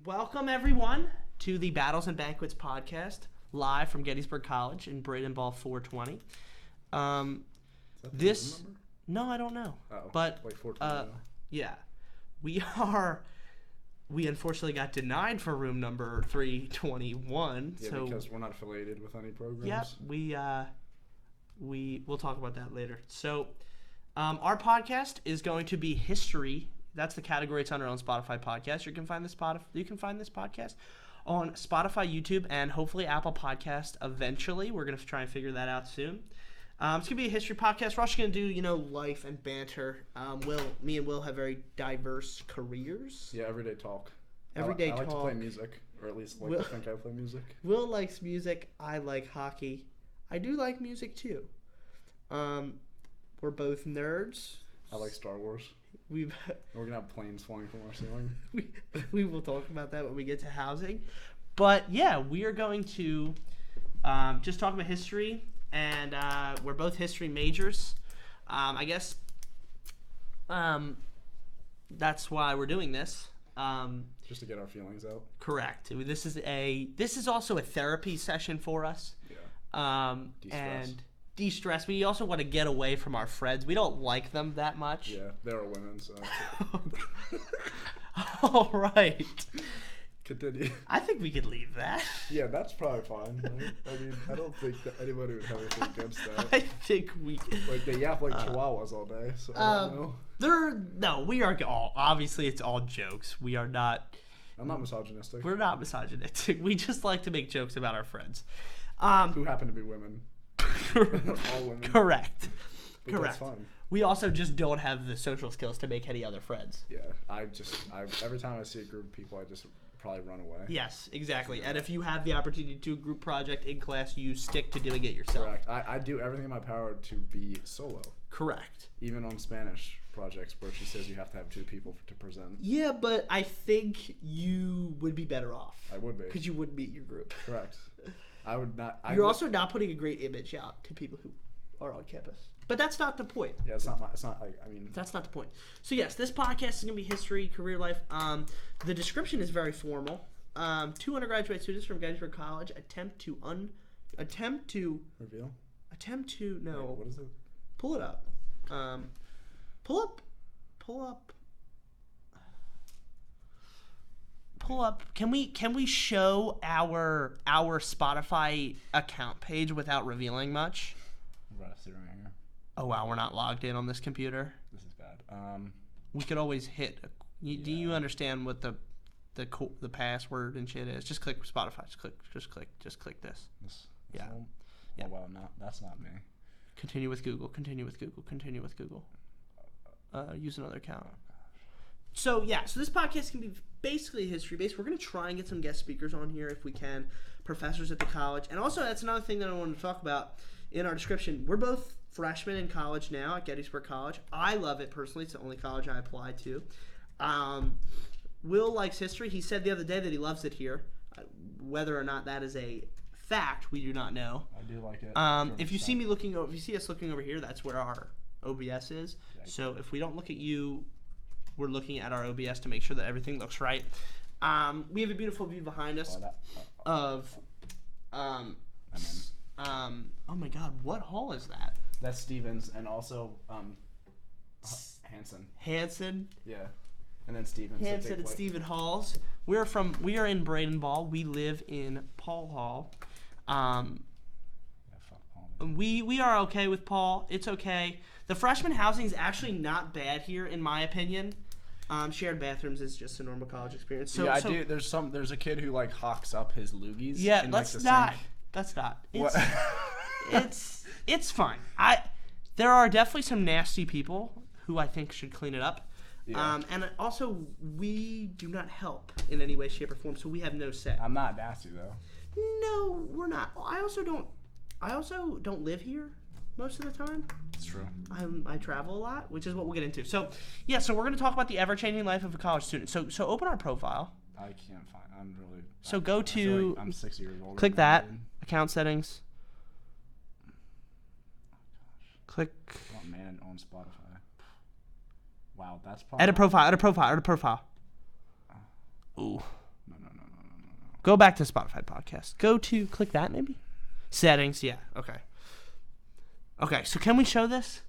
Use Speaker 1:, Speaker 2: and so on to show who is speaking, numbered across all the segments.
Speaker 1: Welcome, everyone, to the Battles and Banquets podcast, live from Gettysburg College in Braden Ball 420.
Speaker 2: Is that the
Speaker 1: This,
Speaker 2: room number?
Speaker 1: no, I don't know.
Speaker 2: Oh,
Speaker 1: But,
Speaker 2: like 420.
Speaker 1: yeah, we unfortunately got denied for room number 321.
Speaker 2: Yeah,
Speaker 1: so,
Speaker 2: because we're not affiliated with any programs.
Speaker 1: yeah, we'll talk about that later. So, our podcast is going to be history. That's the category it's under on Spotify podcast. You can find this podcast on Spotify, YouTube, and hopefully Apple Podcast eventually. We're going to try and figure that out soon. It's going to be a history podcast. We're also going to do, life and banter. Me and Will have very diverse careers.
Speaker 2: Yeah, everyday talk.
Speaker 1: Everyday
Speaker 2: I like
Speaker 1: talk.
Speaker 2: to play music, or at least like to think I play music.
Speaker 1: Will likes music. I like hockey. I do like music too. We're both nerds.
Speaker 2: I like Star Wars. We're gonna have planes flying from our ceiling.
Speaker 1: We will talk about that when we get to housing. But yeah, we are going to just talk about history, and we're both history majors. I guess that's why we're doing this.
Speaker 2: Just to get our feelings out.
Speaker 1: Correct. This is also a therapy session for us.
Speaker 2: Yeah. De-stress.
Speaker 1: And de-stress. We also want to get away from our friends. We don't like them that much.
Speaker 2: Yeah, they're women, so.
Speaker 1: All right.
Speaker 2: Continue.
Speaker 1: I think we could leave that.
Speaker 2: Yeah, that's probably fine. Right? I mean, I don't think that anybody would have anything against that.
Speaker 1: I think we
Speaker 2: Like, they yap like chihuahuas all day, so I don't know.
Speaker 1: We are all, obviously it's all jokes.
Speaker 2: I'm not misogynistic.
Speaker 1: We're not misogynistic. We just like to make jokes about our friends.
Speaker 2: Who happen to be women. All women.
Speaker 1: Correct.
Speaker 2: But
Speaker 1: Correct.
Speaker 2: That's fine.
Speaker 1: We also just don't have the social skills to make any other friends.
Speaker 2: Yeah, every time I see a group of people, I just probably run away.
Speaker 1: Yes, exactly. And if you have the opportunity to do a group project in class, you stick to doing it yourself.
Speaker 2: Correct. I do everything in my power to be solo.
Speaker 1: Correct.
Speaker 2: Even on Spanish projects where she says you have to have two people to present.
Speaker 1: Yeah, but I think you would be better off.
Speaker 2: I would be.
Speaker 1: Because you wouldn't meet your group.
Speaker 2: Correct. I would not.
Speaker 1: You're also not putting a great image out to people who are on campus. But that's not the point.
Speaker 2: Yeah, it's not like, I mean.
Speaker 1: That's not the point. So yes, this podcast is going to be history, career life. The description is very formal. Two undergraduate students from Gettysburg College attempt to
Speaker 2: Reveal?
Speaker 1: no.
Speaker 2: Wait, what is it?
Speaker 1: Pull it up. Pull up. Can we show our Spotify account page without revealing much?
Speaker 2: We're about to see right here.
Speaker 1: Oh wow, we're not logged in on this computer.
Speaker 2: This is bad.
Speaker 1: We could always hit. Do you understand what the password and shit is? Just click Spotify. Just click this.
Speaker 2: This
Speaker 1: Yeah.
Speaker 2: One?
Speaker 1: Yeah.
Speaker 2: Oh, wow, that's not me.
Speaker 1: Continue with Google. Use another account. So this podcast can be basically history based. We're gonna try and get some guest speakers on here if we can, professors at the college, and also that's another thing that I wanted to talk about in our description. We're both freshmen in college now at Gettysburg College. I love it personally. It's the only college I applied to. Will likes history. He said the other day that he loves it here. Whether or not that is a fact, we do not know.
Speaker 2: I do like it.
Speaker 1: If you see us looking over here, that's where our OBS is.
Speaker 2: Yeah.
Speaker 1: So if we don't look at you, we're looking at our OBS to make sure that everything looks right. We have a beautiful view behind us of oh my God, what hall is that?
Speaker 2: That's Stevens and also Hanson. Yeah. And then Stevens.
Speaker 1: Hanson and Stephen Halls. We are in Braden Ball. We live in Paul Hall.
Speaker 2: Yeah, fuck Paul.
Speaker 1: We are okay with Paul. It's okay. The freshman housing is actually not bad here, in my opinion. Shared bathrooms is just a normal college experience. So,
Speaker 2: yeah, I do. There's a kid who like hawks up his loogies.
Speaker 1: Yeah,
Speaker 2: in,
Speaker 1: let's
Speaker 2: like,
Speaker 1: not.
Speaker 2: Sink.
Speaker 1: That's not.
Speaker 2: What?
Speaker 1: It's fine. There are definitely some nasty people who I think should clean it up.
Speaker 2: Yeah.
Speaker 1: And also, we do not help in any way, shape, or form, so we have no say.
Speaker 2: I'm not nasty though.
Speaker 1: No, we're not. I also don't live here most of the time.
Speaker 2: It's true.
Speaker 1: I travel a lot, which is what we'll get into. So we're going to talk about the ever-changing life of a college student. So open our profile.
Speaker 2: I can't find. I'm really.
Speaker 1: So go
Speaker 2: I
Speaker 1: to.
Speaker 2: feel like I'm 6 years old.
Speaker 1: Click that. Account settings. Click.
Speaker 2: Oh man, on Spotify. Wow, that's probably.
Speaker 1: Edit profile. Ooh. Go back to Spotify podcast. Click that maybe? Settings, yeah. Okay. Okay, so can we show this?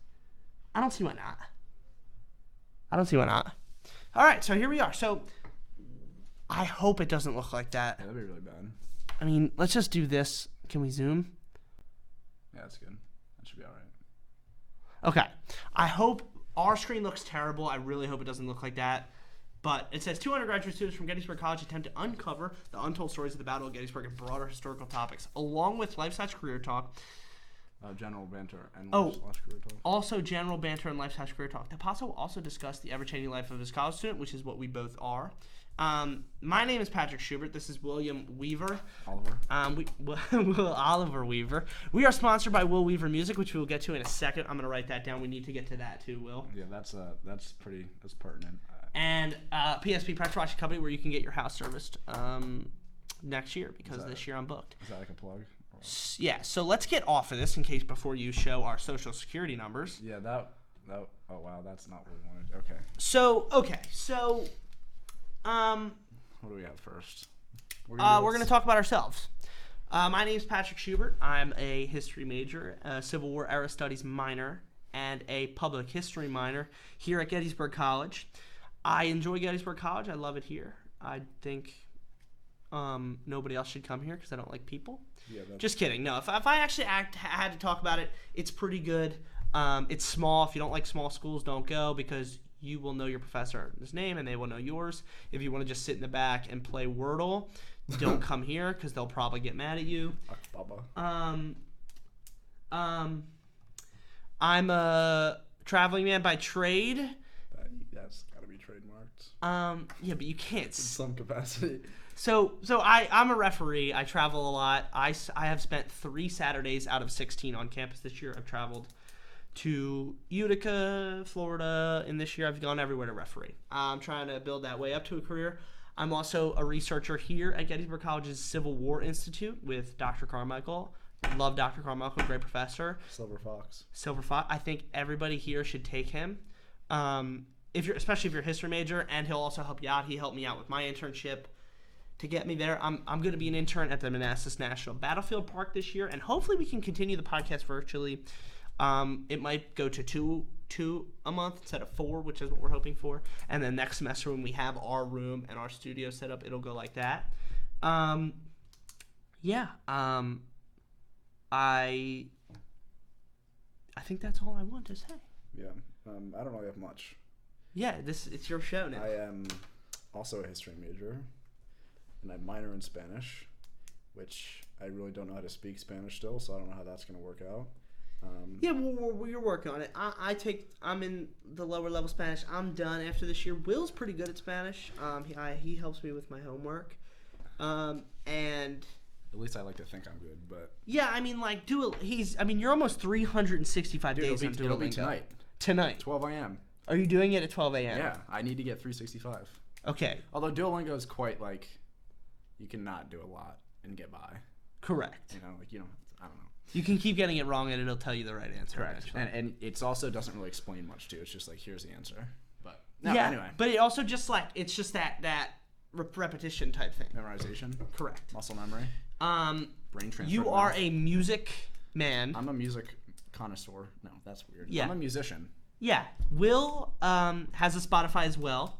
Speaker 1: I don't see why not. All right, so here we are. So I hope it doesn't look like that.
Speaker 2: Yeah, that'd be really bad.
Speaker 1: I mean, let's just do this. Can we zoom?
Speaker 2: Yeah, that's good. That should be all right.
Speaker 1: Okay. I hope our screen looks terrible. I really hope it doesn't look like that. But it says 200 graduate students from Gettysburg College attempt to uncover the untold stories of the Battle of Gettysburg and broader historical topics, along with life-size career talk.
Speaker 2: General banter and
Speaker 1: Oh,
Speaker 2: life-size career talk.
Speaker 1: Also general banter and life-size career talk. The PASA will also discuss the ever-changing life of his college student, which is what we both are. My name is Patrick Schubert. This is William Weaver.
Speaker 2: Oliver.
Speaker 1: Will Oliver Weaver. We are sponsored by Wil Weaver Music, which we will get to in a second. I'm going to write that down. We need to get to that too, Will.
Speaker 2: Yeah, that's pertinent.
Speaker 1: And PSP Pressure Washing Company, where you can get your house serviced next year, because this year I'm booked.
Speaker 2: Is that like a plug?
Speaker 1: Yeah, so let's get off of this before you show our social security numbers.
Speaker 2: Yeah, oh wow, that's not what we wanted. Okay.
Speaker 1: So what
Speaker 2: do we have first?
Speaker 1: We're gonna talk about ourselves. My name is Patrick Schubert. I'm a history major, a Civil War era studies minor, and a public history minor here at Gettysburg College. I enjoy Gettysburg College. I love it here. I think nobody else should come here because I don't like people.
Speaker 2: Yeah,
Speaker 1: just kidding. No, if I actually had to talk about it, it's pretty good. It's small. If you don't like small schools, don't go, because you will know your professor's name and they will know yours. If you want to just sit in the back and play Wordle, don't come here because they'll probably get mad at you. I'm a traveling man by trade.
Speaker 2: That's got to be trademarked.
Speaker 1: Yeah, but you can't.
Speaker 2: In some capacity.
Speaker 1: So I'm a referee. I travel a lot. I have spent 3 Saturdays out of 16 on campus this year. I've traveled to Utica, Florida, and this year I've gone everywhere to referee. I'm trying to build that way up to a career. I'm also a researcher here at Gettysburg College's Civil War Institute with Dr. Carmichael. Love Dr. Carmichael, great professor.
Speaker 2: Silver Fox.
Speaker 1: I think everybody here should take him. Especially if you're a history major, and he'll also help you out. He helped me out with my internship to get me there. I'm going to be an intern at the Manassas National Battlefield Park this year, and hopefully we can continue the podcast virtually. It might go to two a month instead of 4, which is what we're hoping for. And then next semester, when we have our room and our studio set up, it'll go like that. I think that's all I want to say.
Speaker 2: Yeah. I don't really have much.
Speaker 1: Yeah, it's your show now.
Speaker 2: I am also a history major, and I minor in Spanish, which I really don't know how to speak Spanish still, so I don't know how that's going to work out.
Speaker 1: You're working on it. I'm in the lower level Spanish. I'm done after this year. Will's pretty good at Spanish. He helps me with my homework, and
Speaker 2: at least I like to think I'm good. But
Speaker 1: yeah, I mean, like you're almost 365 days on Duolingo.
Speaker 2: It'll be tonight.
Speaker 1: Tonight.
Speaker 2: 12 a.m.
Speaker 1: Are you doing it at 12 a.m.?
Speaker 2: Yeah, I need to get 365.
Speaker 1: Okay.
Speaker 2: Although Duolingo is quite like, you cannot do a lot and get by.
Speaker 1: Correct.
Speaker 2: I don't know.
Speaker 1: You can keep getting it wrong and it'll tell you the right answer.
Speaker 2: Correct. And it also doesn't really explain much too. It's just like, here's the answer. But anyway.
Speaker 1: But it also just it's just that repetition type thing.
Speaker 2: Memorization.
Speaker 1: Correct.
Speaker 2: Muscle memory. Brain transfer.
Speaker 1: You are a music man.
Speaker 2: I'm a music connoisseur. No, that's weird.
Speaker 1: Yeah.
Speaker 2: I'm a musician.
Speaker 1: Yeah. Will has a Spotify as well.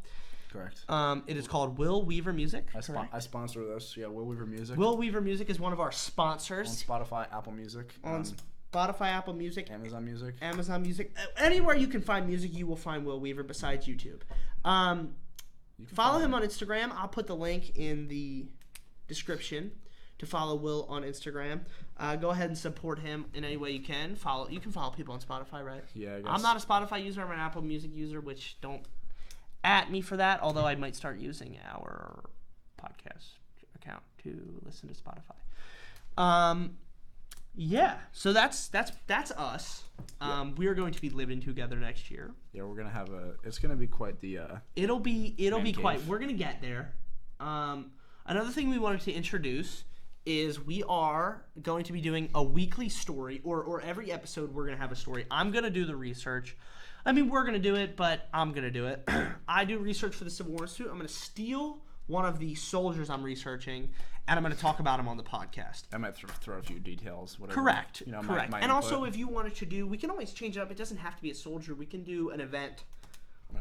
Speaker 2: Correct.
Speaker 1: It is called Wil Weaver Music.
Speaker 2: I sponsor this. Yeah, Wil Weaver Music.
Speaker 1: Wil Weaver Music is one of our sponsors.
Speaker 2: On Spotify, Apple Music.
Speaker 1: On Spotify, Apple Music.
Speaker 2: Amazon Music.
Speaker 1: Amazon Music. Anywhere you can find music, you will find Wil Weaver besides YouTube. Follow him on Instagram. I'll put the link in the description to follow Will on Instagram. Go ahead and support him in any way you can. You can follow people on Spotify, right?
Speaker 2: Yeah, I guess.
Speaker 1: I'm not a Spotify user. I'm an Apple Music user, which don't at me for that, although I might start using our podcast account to listen to Spotify. So that's us. We are going to be living together next year.
Speaker 2: Yeah, we're gonna have it's gonna be quite the
Speaker 1: it'll be quite, we're gonna get there. Another thing we wanted to introduce is we are going to be doing a weekly story, or every episode we're gonna have a story. I'm gonna do the research. I mean, we're going to do it, but I'm going to do it. I do research for the Civil War Institute. I'm going to steal one of the soldiers I'm researching, and I'm going to talk about him on the podcast.
Speaker 2: I might throw a few details. Whatever.
Speaker 1: Correct.
Speaker 2: You know,
Speaker 1: Correct.
Speaker 2: My
Speaker 1: and
Speaker 2: input.
Speaker 1: also, if you wanted to do, we can always change it up. It doesn't have to be a soldier. We can do an event.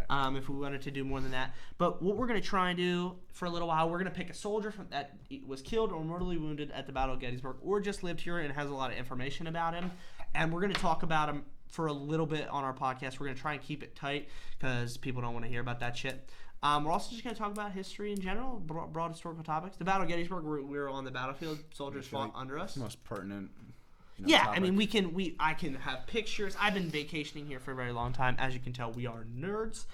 Speaker 2: Right.
Speaker 1: If we wanted to do more than that. But what we're going to try and do for a little while, we're going to pick a soldier that was killed or mortally wounded at the Battle of Gettysburg or just lived here and has a lot of information about him. And we're going to talk about him for a little bit on our podcast. We're going to try and keep it tight because people don't want to hear about that shit. We're also just going to talk about history in general, broad historical topics. The Battle of Gettysburg, we were on the battlefield. Soldiers fought under us.
Speaker 2: Most pertinent.
Speaker 1: Yeah, I mean, I can have pictures. I've been vacationing here for a very long time. As you can tell, we are nerds.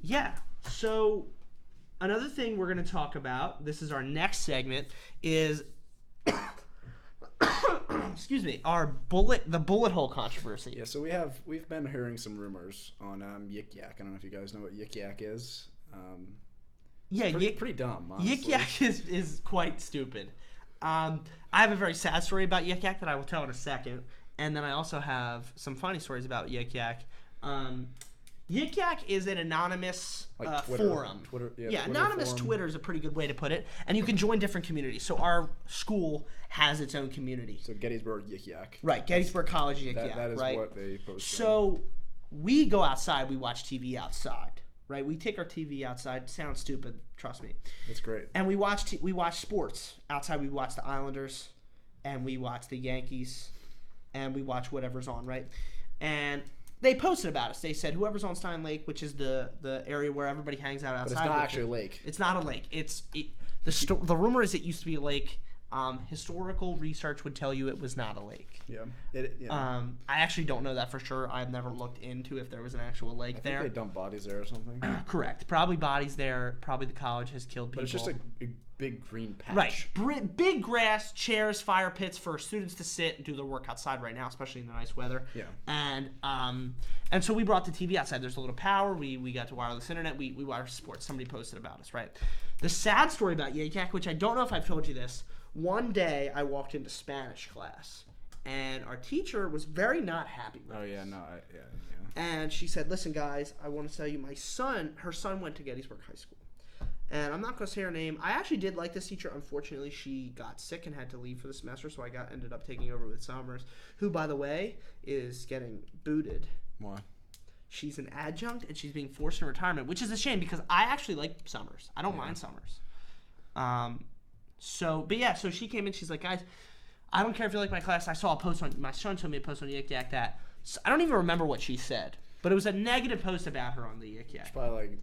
Speaker 1: Yeah, so another thing we're going to talk about, this is our next segment, is, excuse me, the bullet hole controversy.
Speaker 2: Yeah, so we've been hearing some rumors on Yik Yak. I don't know if you guys know what Yik Yak is.
Speaker 1: Yeah,
Speaker 2: pretty dumb, honestly.
Speaker 1: Yik Yak is quite stupid. I have a very sad story about Yik Yak that I will tell in a second, and then I also have some funny stories about Yik Yak. Yik Yak is an anonymous forum.
Speaker 2: Twitter,
Speaker 1: anonymous
Speaker 2: forum.
Speaker 1: Twitter is a pretty good way to put it, and you can join different communities. So our school has its own community.
Speaker 2: So Gettysburg Yik Yak.
Speaker 1: Right, Gettysburg College Yik Yak.
Speaker 2: That is
Speaker 1: right?
Speaker 2: what they posted.
Speaker 1: So we go outside, we watch TV outside. Right, we take our TV outside. Sounds stupid, trust me.
Speaker 2: That's great.
Speaker 1: And we watch sports outside. We watch the Islanders, and we watch the Yankees, and we watch whatever's on. Right, and they posted about us. They said whoever's on Stein Lake, which is the area where everybody hangs out outside.
Speaker 2: But it's not actually a lake.
Speaker 1: It's not a lake. The rumor is it used to be a lake. Historical research would tell you it was not a lake.
Speaker 2: Yeah.
Speaker 1: I actually don't know that for sure. I've never looked into if there was an actual lake there.
Speaker 2: I think they dump bodies there or something.
Speaker 1: Correct. Probably bodies there. Probably the college has killed people.
Speaker 2: But it's just a big green patch.
Speaker 1: Right. Big grass, chairs, fire pits for students to sit and do their work outside right now, especially in the nice weather.
Speaker 2: Yeah.
Speaker 1: And so we brought the TV outside. There's a little power. We got to wireless internet. We watched sports. Somebody posted about us, right? The sad story about Yik Yak, which I don't know if I've told you this, one day I walked into Spanish class, and our teacher was very not happy with us.
Speaker 2: Oh, yeah, no, yeah.
Speaker 1: And she said, listen, guys, I want to tell you, her son went to Gettysburg High School. And I'm not going to say her name. I actually did like this teacher. Unfortunately, she got sick and had to leave for the semester, so I ended up taking over with Summers, who, by the way, is getting booted.
Speaker 2: Why?
Speaker 1: She's an adjunct, and she's being forced into retirement, which is a shame because I actually like Summers. I don't mind Summers. So she came in. She's like, guys, I don't care if you like my class. I saw a post on my son told me a post on Yik Yak that I don't even remember what she said, but it was a negative post about her on the Yik Yak.
Speaker 2: It's probably like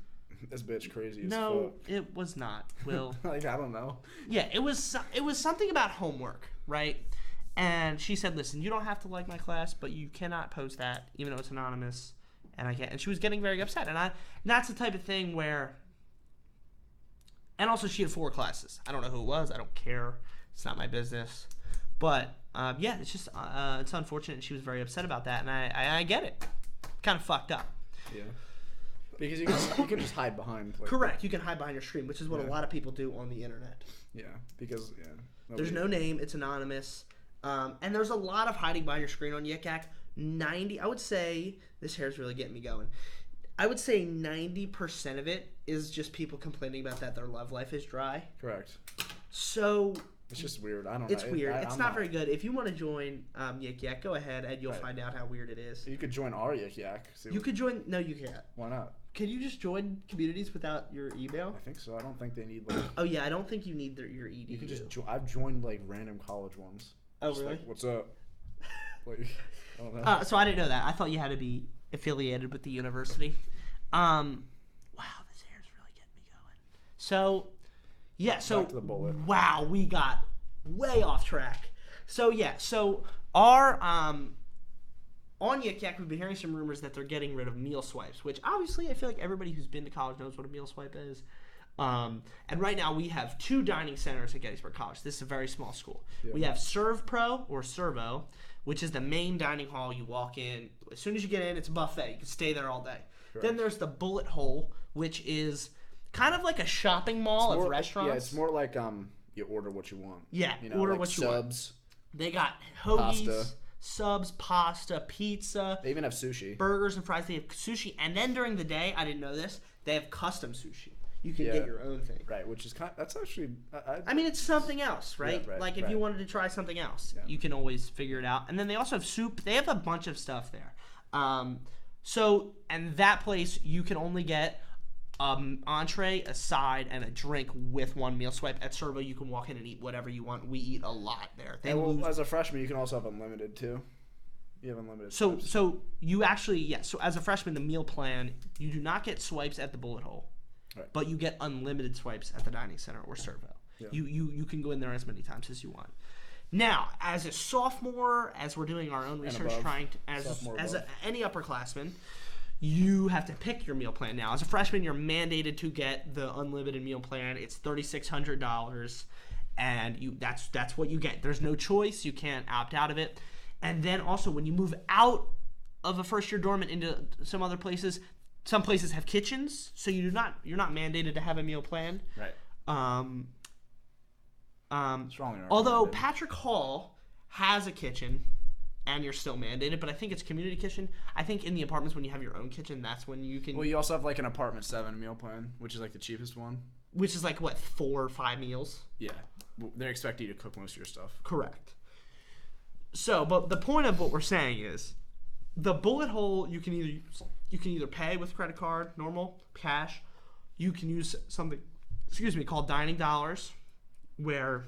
Speaker 2: this bitch crazy as fuck.
Speaker 1: No, it was not. Will.
Speaker 2: Like I don't know.
Speaker 1: Yeah, it was something about homework, right? And she said, listen, you don't have to like my class, but you cannot post that, even though it's anonymous. And I can't. And she was getting very upset. And that's the type of thing where. And also, she had 4 classes. I don't know who it was. I don't care. It's not my business. But, it's just, it's unfortunate. She was very upset about that. And I get it. Kind of fucked up.
Speaker 2: Yeah. Because you can just hide behind. Like,
Speaker 1: correct. You can hide behind your screen, which is what a lot of people do on the internet.
Speaker 2: Yeah. Because,
Speaker 1: there's no name. It's anonymous. And there's a lot of hiding behind your screen on Yik Yak. I would say, this hair's really getting me going. I would say 90% of it is just people complaining about that their love life is dry.
Speaker 2: Correct.
Speaker 1: So
Speaker 2: it's just weird. I don't know.
Speaker 1: It's weird. It's not very good. If you want to join Yik Yak, go ahead and you'll find out how weird it is.
Speaker 2: You could join our Yik Yak.
Speaker 1: You could join. No, you can't.
Speaker 2: Why not?
Speaker 1: Can you just join communities without your email?
Speaker 2: I think so. I don't think they need like.
Speaker 1: Oh yeah, I don't think you need your edu.
Speaker 2: You can just. I've joined like random college ones.
Speaker 1: Oh
Speaker 2: just
Speaker 1: really?
Speaker 2: Like, what's up? Like, I don't know.
Speaker 1: So I didn't know that. I thought you had to be affiliated with the university. Wow, this hair's really getting me going. So, yeah. So
Speaker 2: back to the bullet.
Speaker 1: Wow, we got way off track. So yeah. So our on Yik Yak, we've been hearing some rumors that they're getting rid of meal swipes, which obviously I feel like everybody who's been to college knows what a meal swipe is. And right now we have 2 dining centers at Gettysburg College. This is a very small school. Yeah. We have Serve Pro or Servo, which is the main dining hall. You walk in. As soon as you get in, it's a buffet. You can stay there all day. Correct. Then there's the Bullet Hole, which is kind of like a shopping mall of restaurants.
Speaker 2: Yeah, it's more like you order what you want.
Speaker 1: Yeah,
Speaker 2: order
Speaker 1: like what you want.
Speaker 2: Subs.
Speaker 1: They got hoagies, subs, pasta, pizza.
Speaker 2: They even have sushi.
Speaker 1: Burgers and fries. They have sushi. And then during the day, I didn't know this, they have custom sushi. you can get your own thing.
Speaker 2: Right, which is that's actually.
Speaker 1: I mean, it's something else, right?
Speaker 2: Yeah, right,
Speaker 1: like if you wanted to try something else, you can always figure it out. And then they also have soup. They have a bunch of stuff there. And that place you can only get entree, a side, and a drink with one meal swipe. At Servo, you can walk in and eat whatever you want. We eat a lot there.
Speaker 2: As a freshman, you can also have unlimited too. You have unlimited.
Speaker 1: So you actually So as a freshman, the meal plan, you do not get swipes at the bullet hole,
Speaker 2: right.
Speaker 1: but you get unlimited swipes at the dining center or Servo. Yeah. You can go in there as many times as you want. Now, as a sophomore, as we're doing our own research, any upperclassman, you have to pick your meal plan. Now, as a freshman, you're mandated to get the unlimited meal plan. It's $3,600, and that's what you get. There's no choice. You can't opt out of it. And then also, when you move out of a first-year dorm and into some other places, some places have kitchens, so you're not mandated to have a meal plan.
Speaker 2: Right.
Speaker 1: Although Patrick Hall has a kitchen, and you're still mandated, but I think it's community kitchen. I think in the apartments, when you have your own kitchen, that's when you can.
Speaker 2: Well, you also have like an apartment 7 meal plan, which is like the cheapest one.
Speaker 1: Which is like what, 4 or 5 meals?
Speaker 2: Yeah, they expect you to cook most of your stuff.
Speaker 1: Correct. So, but the point of what we're saying is, the bullet hole you can either pay with credit card, normal cash. You can use something, called dining dollars, where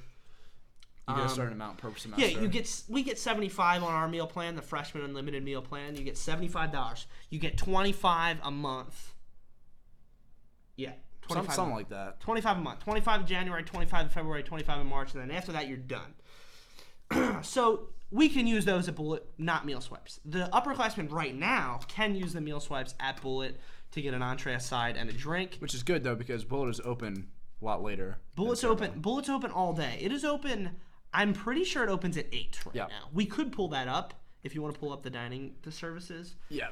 Speaker 2: you get a certain amount per semester.
Speaker 1: Yeah, we get $75 on our meal plan, the freshman unlimited meal plan. You get $75. You get $25 a month. Yeah,
Speaker 2: something like that.
Speaker 1: $25 a month. $25 in January, $25 in February, $25 in March, and then after that you're done. So we can use those at Bullet, not meal swipes. The upperclassmen right now can use the meal swipes at Bullet to get an entree, a side, and a drink.
Speaker 2: Which is good though, because Bullet is open a lot later.
Speaker 1: Bullet's open all day. It is open. I'm pretty sure it opens at 8 right now. We could pull that up if you want to pull up the services.
Speaker 2: Yeah.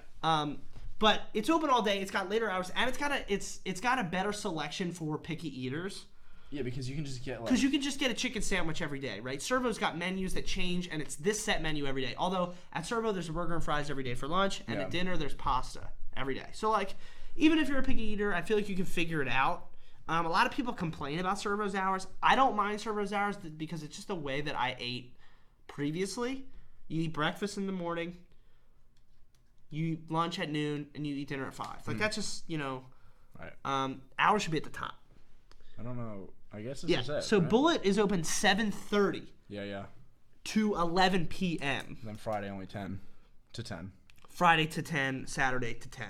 Speaker 1: But it's open all day. It's got later hours, and it's got a better selection for picky eaters.
Speaker 2: Yeah, because you can just get
Speaker 1: a chicken sandwich every day, right? Servo's got menus that change, and it's this set menu every day. Although at Servo there's a burger and fries every day for lunch, and at dinner there's pasta every day. So like, even if you're a picky eater, I feel like you can figure it out. A lot of people complain about Servo's hours. I don't mind Servo's hours because it's just the way that I ate previously. You eat breakfast in the morning, you eat lunch at noon, and you eat dinner at 5. Like that's just,
Speaker 2: right.
Speaker 1: Hours should be at the top.
Speaker 2: I don't know. I guess this is it.
Speaker 1: So
Speaker 2: right?
Speaker 1: Bullet is open 7:30.
Speaker 2: Yeah.
Speaker 1: To 11 p.m.
Speaker 2: And then Friday only 10 to 10.
Speaker 1: Friday to 10, Saturday to 10.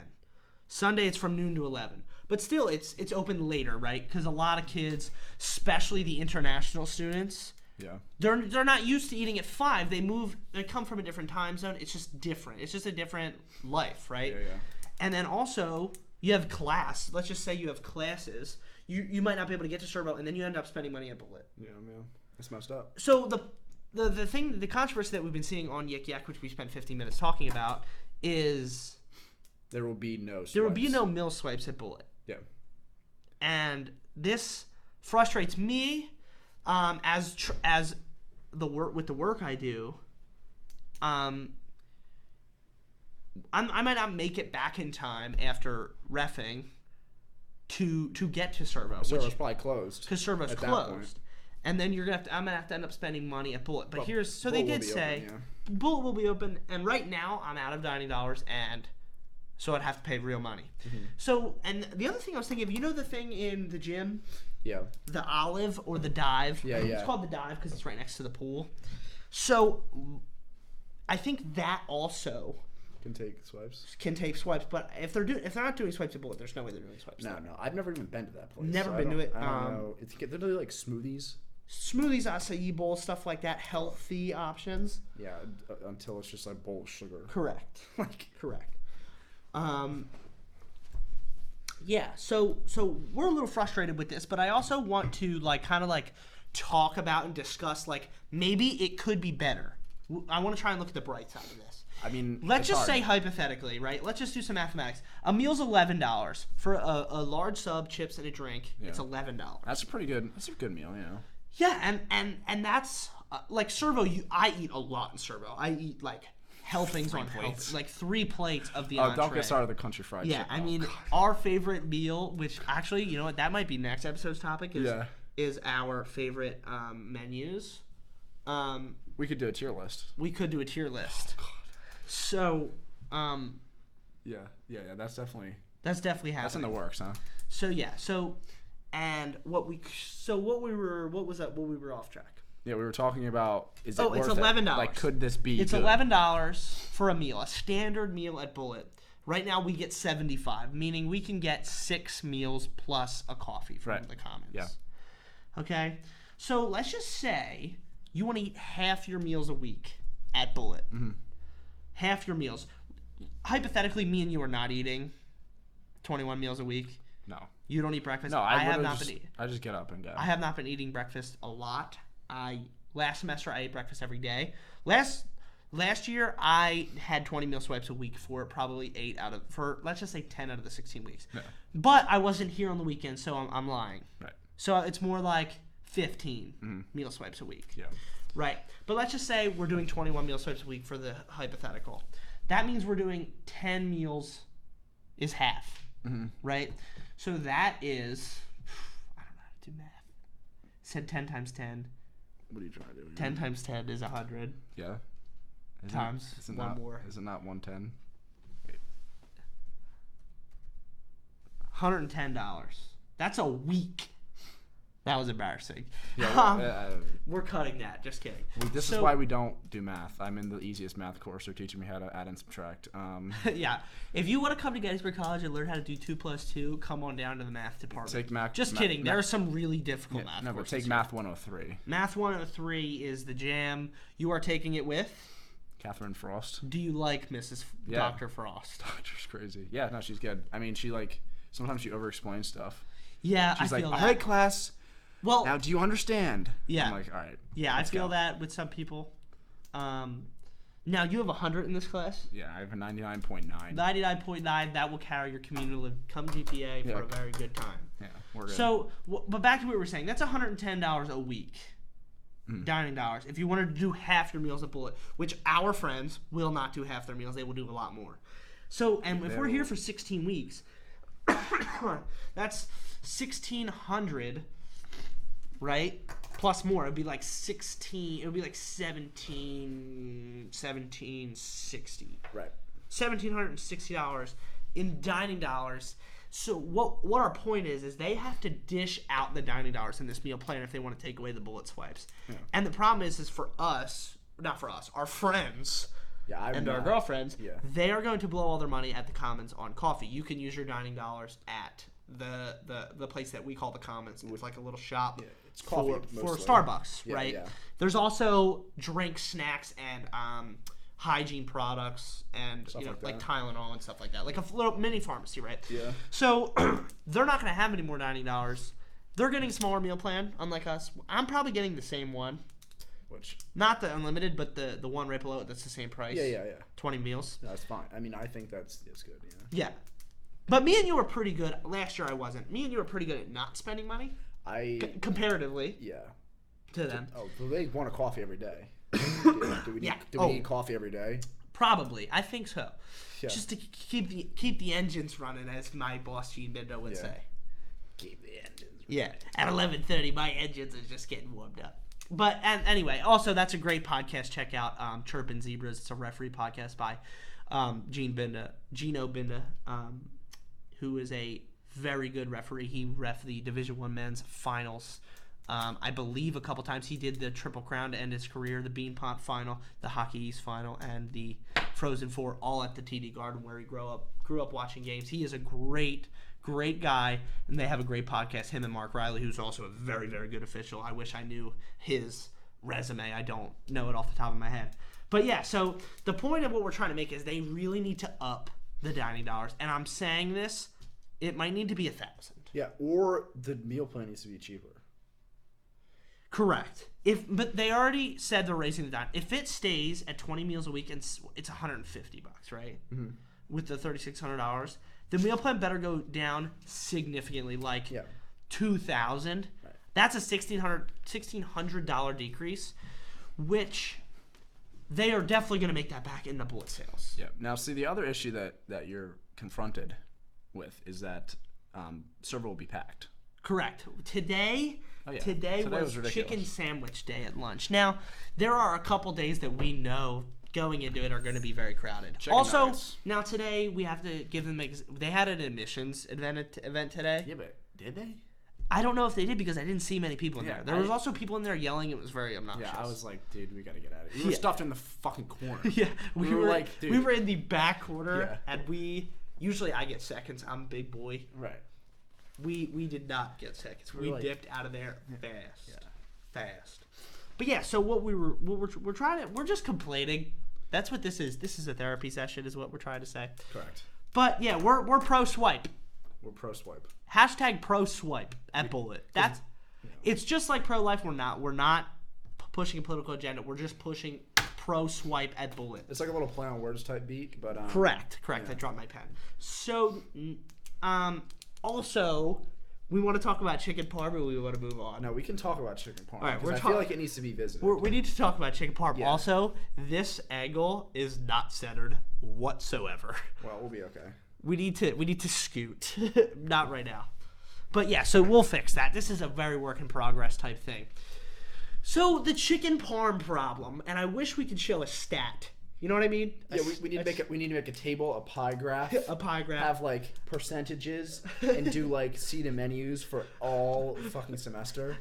Speaker 1: Sunday it's from noon to 11. But still, it's open later, right? Because a lot of kids, especially the international students, they're not used to eating at 5. They come from a different time zone. It's just different. It's just a different life, right?
Speaker 2: Yeah.
Speaker 1: And then also, you have class. Let's just say you have classes. You might not be able to get to Servo, and then you end up spending money at Bullet.
Speaker 2: Yeah, man. It's messed up.
Speaker 1: So the controversy that we've been seeing on Yik Yak, which we spent 15 minutes talking about, is
Speaker 2: there will be no swipes.
Speaker 1: There will be no meal swipes at Bullet.
Speaker 2: Yeah. And
Speaker 1: this frustrates me as the work I do. I might not make it back in time after reffing to get to Servo.
Speaker 2: Servo's probably closed.
Speaker 1: Because Servo's closed. And then I'm gonna have to end up spending money at Bullet. But they did say Bullet will be open, and right now I'm out of dining dollars, and so I'd have to pay real money. Mm-hmm. So, and the other thing I was thinking of, the thing in the gym?
Speaker 2: Yeah.
Speaker 1: The Olive or the Dive.
Speaker 2: Yeah.
Speaker 1: It's called the Dive because it's right next to the pool. So, I think that also
Speaker 2: can take swipes.
Speaker 1: But if they're not doing swipes at Bullet, there's no way they're doing swipes.
Speaker 2: No. I've never even been to that place.
Speaker 1: Never been to it.
Speaker 2: I don't know. They're really like smoothies.
Speaker 1: Smoothies, acai bowl, stuff like that, healthy options.
Speaker 2: Yeah, until it's just like bowl of sugar.
Speaker 1: Correct. Correct. Yeah, so we're a little frustrated with this, but I also want to talk about and discuss maybe it could be better. I want to try and look at the bright side of this.
Speaker 2: I mean,
Speaker 1: let's just say hypothetically, right? Let's just do some mathematics. A meal's $11 for a large sub, chips, and a drink. Yeah. It's $11.
Speaker 2: That's a good meal,
Speaker 1: Yeah, and that's like Servo. I eat a lot in Servo. I eat helpings on
Speaker 2: plates.
Speaker 1: like 3 plates of the
Speaker 2: Oh,
Speaker 1: entree.
Speaker 2: don't get started with the country fried
Speaker 1: Yeah,
Speaker 2: chicken.
Speaker 1: I mean,
Speaker 2: God.
Speaker 1: our favorite meal, which actually, you know what, that might be next episode's topic, is our favorite menus.
Speaker 2: We could do a tier list.
Speaker 1: We could do a tier list.
Speaker 2: Oh, God.
Speaker 1: So,
Speaker 2: Yeah, that's definitely
Speaker 1: happening.
Speaker 2: That's in the works, huh?
Speaker 1: So and what we were off track.
Speaker 2: Yeah, we were talking about is it
Speaker 1: Oh,
Speaker 2: worth
Speaker 1: it's $11.
Speaker 2: it? Like, could this be
Speaker 1: It's
Speaker 2: good?
Speaker 1: $11 for a meal, a standard meal at Bullet. Right now we get 75, meaning we can get 6 meals plus a coffee from the Commons.
Speaker 2: Yeah.
Speaker 1: Okay? So let's just say you want to eat half your meals a week at Bullet.
Speaker 2: Mm-hmm.
Speaker 1: Half your meals. Hypothetically, me and you are not eating 21 meals a week.
Speaker 2: No.
Speaker 1: You don't eat breakfast.
Speaker 2: No,
Speaker 1: I have not been.
Speaker 2: I just get up and go.
Speaker 1: I have not been eating breakfast a lot. Last semester I ate breakfast every day. Last year I had 20 meal swipes a week for probably 10 out of the 16 weeks.
Speaker 2: Yeah.
Speaker 1: But I wasn't here on the weekend, so I'm lying.
Speaker 2: Right.
Speaker 1: So it's more like 15 meal swipes a week.
Speaker 2: Yeah.
Speaker 1: Right. But let's just say we're doing 21 meal swipes a week for the hypothetical. That means we're doing 10 meals is half.
Speaker 2: Mm-hmm.
Speaker 1: Right? So that is, I don't know how to do math. Said 10 times 10.
Speaker 2: What are you trying to do?
Speaker 1: 10 times 10 is 100.
Speaker 2: Yeah.
Speaker 1: Times one more.
Speaker 2: Is it not 110?
Speaker 1: $110. That's a week. That was embarrassing.
Speaker 2: Yeah,
Speaker 1: we're cutting that. Just kidding.
Speaker 2: This is why we don't do math. I'm in the easiest math course. They're teaching me how to add and subtract.
Speaker 1: Yeah. If you want to come to Gettysburg College and learn how to do 2 + 2, come on down to the math department.
Speaker 2: Take math.
Speaker 1: Just kidding. There are some really difficult math
Speaker 2: but
Speaker 1: courses.
Speaker 2: take Math 103.
Speaker 1: Math 103 is the jam. You are taking it with?
Speaker 2: Catherine Frost.
Speaker 1: Do you like Mrs. Dr. Frost?
Speaker 2: Doctor's crazy. Yeah, no, she's good. I mean, sometimes she over-explains stuff.
Speaker 1: Yeah,
Speaker 2: she's
Speaker 1: I feel
Speaker 2: like,
Speaker 1: that.
Speaker 2: all right, class.
Speaker 1: Well,
Speaker 2: now, do you understand?
Speaker 1: Yeah.
Speaker 2: I'm like, all right.
Speaker 1: Yeah, I feel that with some people. Now, you have 100 in this class?
Speaker 2: Yeah, I have a 99.9.
Speaker 1: 99.9, that will carry your cumulative GPA for a very good time.
Speaker 2: Yeah, we're good.
Speaker 1: So, but back to what we were saying. That's $110 a week. Dining dollars. If you wanted to do half your meals at Bullet, which our friends will not do half their meals, they will do a lot more. So, and if we're here for 16 weeks, that's 1,600, right? Plus more. It would be like 16. It would be like 1760.
Speaker 2: Right.
Speaker 1: $1,760 in dining dollars. So what our point is they have to dish out the dining dollars in this meal plan if they want to take away the Bullet swipes. Yeah. And the problem is for us, not for us, our friends and our girlfriends, they are going to blow all their money at the Commons on coffee. You can use your dining dollars at the place that we call the Commons. It's like a little shop
Speaker 2: it's coffee
Speaker 1: for Starbucks, right?
Speaker 2: Yeah.
Speaker 1: There's also drinks, snacks, and hygiene products and
Speaker 2: stuff
Speaker 1: like Tylenol and stuff like that, like a little mini pharmacy, right?
Speaker 2: Yeah.
Speaker 1: So they're not going to have any more dining dollars. They're getting a smaller meal plan, unlike us. I'm probably getting the same one,
Speaker 2: which
Speaker 1: not the unlimited, but the one right below it. That's the same price.
Speaker 2: Yeah.
Speaker 1: 20 meals.
Speaker 2: No, that's fine. I mean, I think it's good.
Speaker 1: Yeah. But me and you were pretty good. Last year I wasn't. Me and you were pretty good at not spending money. Comparatively.
Speaker 2: Yeah.
Speaker 1: To them.
Speaker 2: Oh, do they want a coffee every day? Do we need coffee every day?
Speaker 1: Probably, I think so.
Speaker 2: Yeah.
Speaker 1: Just to keep the engines running, as my boss Gene Bindo would say.
Speaker 2: Keep the engines running.
Speaker 1: Yeah, at 11:30, my engines are just getting warmed up. But anyway, also that's a great podcast. Check out Chirpin' Zebras. It's a referee podcast by Gino Binda, who is a very good referee. He ref the Division I men's finals. I believe a couple times. He did the Triple Crown to end his career, the Bean Pot final, the Hockey East final, and the Frozen Four, all at the TD Garden where he grew up watching games. He is a great guy, and they have a great podcast, him and Mark Riley, who's also a very, very good official. I wish I knew his resume. I don't know it off the top of my head. But yeah, so the point of what we're trying to make is they really need to up the dining dollars. And I'm saying this, it might need to be 1,000.
Speaker 2: Yeah, or the meal plan needs to be cheaper.
Speaker 1: Correct. But they already said they're raising the dime. If it stays at 20 meals a week, and it's $150, right? Mm-hmm. With the $3,600, the meal plan better go down significantly, like $2,000. Right. That's a $1,600 decrease, which they are definitely going to make that back in the bullet sales.
Speaker 2: Yeah. Now, see, the other issue that you're confronted with is that server will be packed.
Speaker 1: Correct. Today was
Speaker 2: ridiculous.
Speaker 1: chicken sandwich day at lunch. Now, there are a couple days that we know going into it are going to be very crowded.
Speaker 2: Chicken
Speaker 1: also,
Speaker 2: nuggets.
Speaker 1: now today we have to give them. They had an admissions event today.
Speaker 2: Yeah, but did they?
Speaker 1: I don't know if they did because I didn't see many people in
Speaker 2: Yeah,
Speaker 1: there. There was also people in there yelling. It was very obnoxious.
Speaker 2: Yeah, I was like, dude, we gotta get out of here. We were stuffed in the fucking corner.
Speaker 1: Yeah, we were
Speaker 2: like, dude.
Speaker 1: we were in the back corner,
Speaker 2: Yeah.
Speaker 1: and we usually I get seconds. I'm a big boy.
Speaker 2: Right.
Speaker 1: We did not get seconds. We
Speaker 2: like-
Speaker 1: dipped out of there fast. But yeah, so we're trying to, we're just complaining. That's what this is. This is a therapy session, is what we're trying to say.
Speaker 2: Correct.
Speaker 1: But yeah, we're pro swipe.
Speaker 2: We're pro swipe.
Speaker 1: Hashtag pro swipe at Bullet. That's it's just like pro life. We're not pushing a political agenda. We're just pushing pro swipe at Bullet.
Speaker 2: It's like a little play on words type beat, but
Speaker 1: Correct.
Speaker 2: Yeah.
Speaker 1: I dropped my pen. So, also, we want to talk about chicken parm, or we want to move on.
Speaker 2: No, we can talk about chicken parm.
Speaker 1: All right,
Speaker 2: I feel like it needs to be visited.
Speaker 1: We need to talk about chicken parm.
Speaker 2: Yeah.
Speaker 1: Also, this angle is not centered whatsoever.
Speaker 2: Well, we'll be okay.
Speaker 1: We need to scoot. Not right now. But yeah, so we'll fix that. This is a very work in progress type thing. So the chicken parm problem, and I wish we could show a stat. You know what I mean?
Speaker 2: Yeah, we need to make a table, a pie graph.
Speaker 1: A pie graph.
Speaker 2: Have like percentages and do like see the menus for all fucking semester.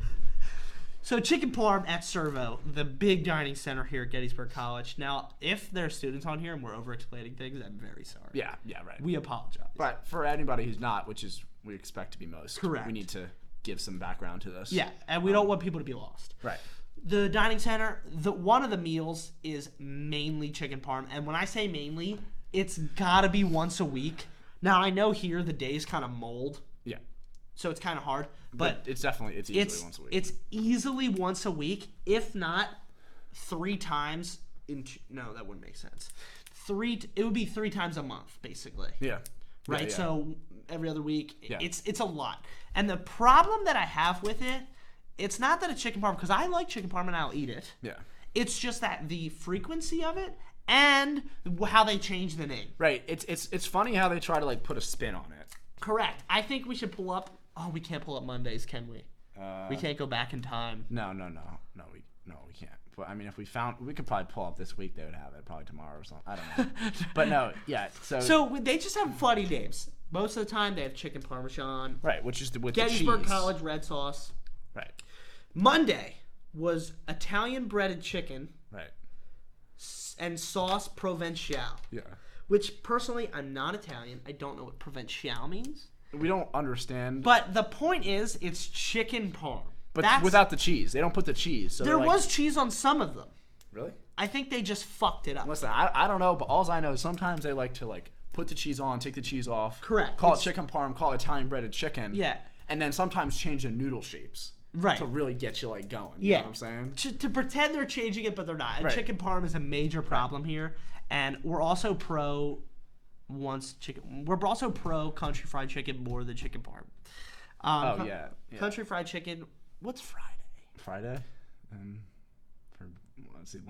Speaker 1: So chicken parm at Servo, the big dining center here at Gettysburg College. Now, if there are students on here and we're over-explaining things, I'm very sorry.
Speaker 2: Yeah, right.
Speaker 1: We apologize.
Speaker 2: But for anybody who's not, which is we expect to be most,
Speaker 1: Correct.
Speaker 2: we need to give some background to this.
Speaker 1: Yeah, and we don't want people to be lost.
Speaker 2: Right.
Speaker 1: The dining center, one of the meals is mainly chicken parm, and when I say mainly, it's gotta be once a week. Now I know here the days kind of mold,
Speaker 2: Yeah.
Speaker 1: so it's kind of hard, but
Speaker 2: it's easily once a week.
Speaker 1: It's easily once a week, if not 3 times. No, that wouldn't make sense. It would be 3 times a month, basically.
Speaker 2: Yeah.
Speaker 1: Right.
Speaker 2: Yeah.
Speaker 1: So every other week,
Speaker 2: Yeah.
Speaker 1: it's a lot. And the problem that I have with it, it's not that it's chicken parm, because I like chicken parm and I'll eat it.
Speaker 2: Yeah.
Speaker 1: It's just that the frequency of it and how they change the name.
Speaker 2: Right. It's funny how they try to like put a spin on it.
Speaker 1: Correct. I think we should pull up. Oh, we can't pull up Mondays, can we? We can't go back in time.
Speaker 2: No, we can't. But I mean, if we could probably pull up this week. They would have it probably tomorrow or something. I don't know. But no, yeah.
Speaker 1: So they just have funny names. Most of the time, they have chicken parmesan.
Speaker 2: Right, which is with
Speaker 1: Gettysburg
Speaker 2: the cheese.
Speaker 1: College red sauce.
Speaker 2: Right.
Speaker 1: Monday was Italian breaded chicken.
Speaker 2: Right.
Speaker 1: And sauce provençale.
Speaker 2: Yeah.
Speaker 1: Which personally, I'm not Italian. I don't know what provençale means.
Speaker 2: We don't understand.
Speaker 1: But the point is, it's chicken parm.
Speaker 2: But without the cheese, they don't put the cheese. So
Speaker 1: there was cheese on some of them.
Speaker 2: Really?
Speaker 1: I think they just fucked it up.
Speaker 2: Listen, I don't know, but all I know is sometimes they like to put the cheese on, take the cheese off.
Speaker 1: Correct.
Speaker 2: Call it chicken parm, call it Italian breaded chicken.
Speaker 1: Yeah.
Speaker 2: And then sometimes change the noodle shapes.
Speaker 1: Right.
Speaker 2: To really get you going.
Speaker 1: Yeah.
Speaker 2: You know what I'm saying?
Speaker 1: To pretend they're changing it, but they're not. And
Speaker 2: Right.
Speaker 1: chicken parm is a major problem here. And we're also pro country fried chicken more than chicken parm.
Speaker 2: Yeah.
Speaker 1: Country fried chicken. What's Friday?
Speaker 2: Friday, and for let's see,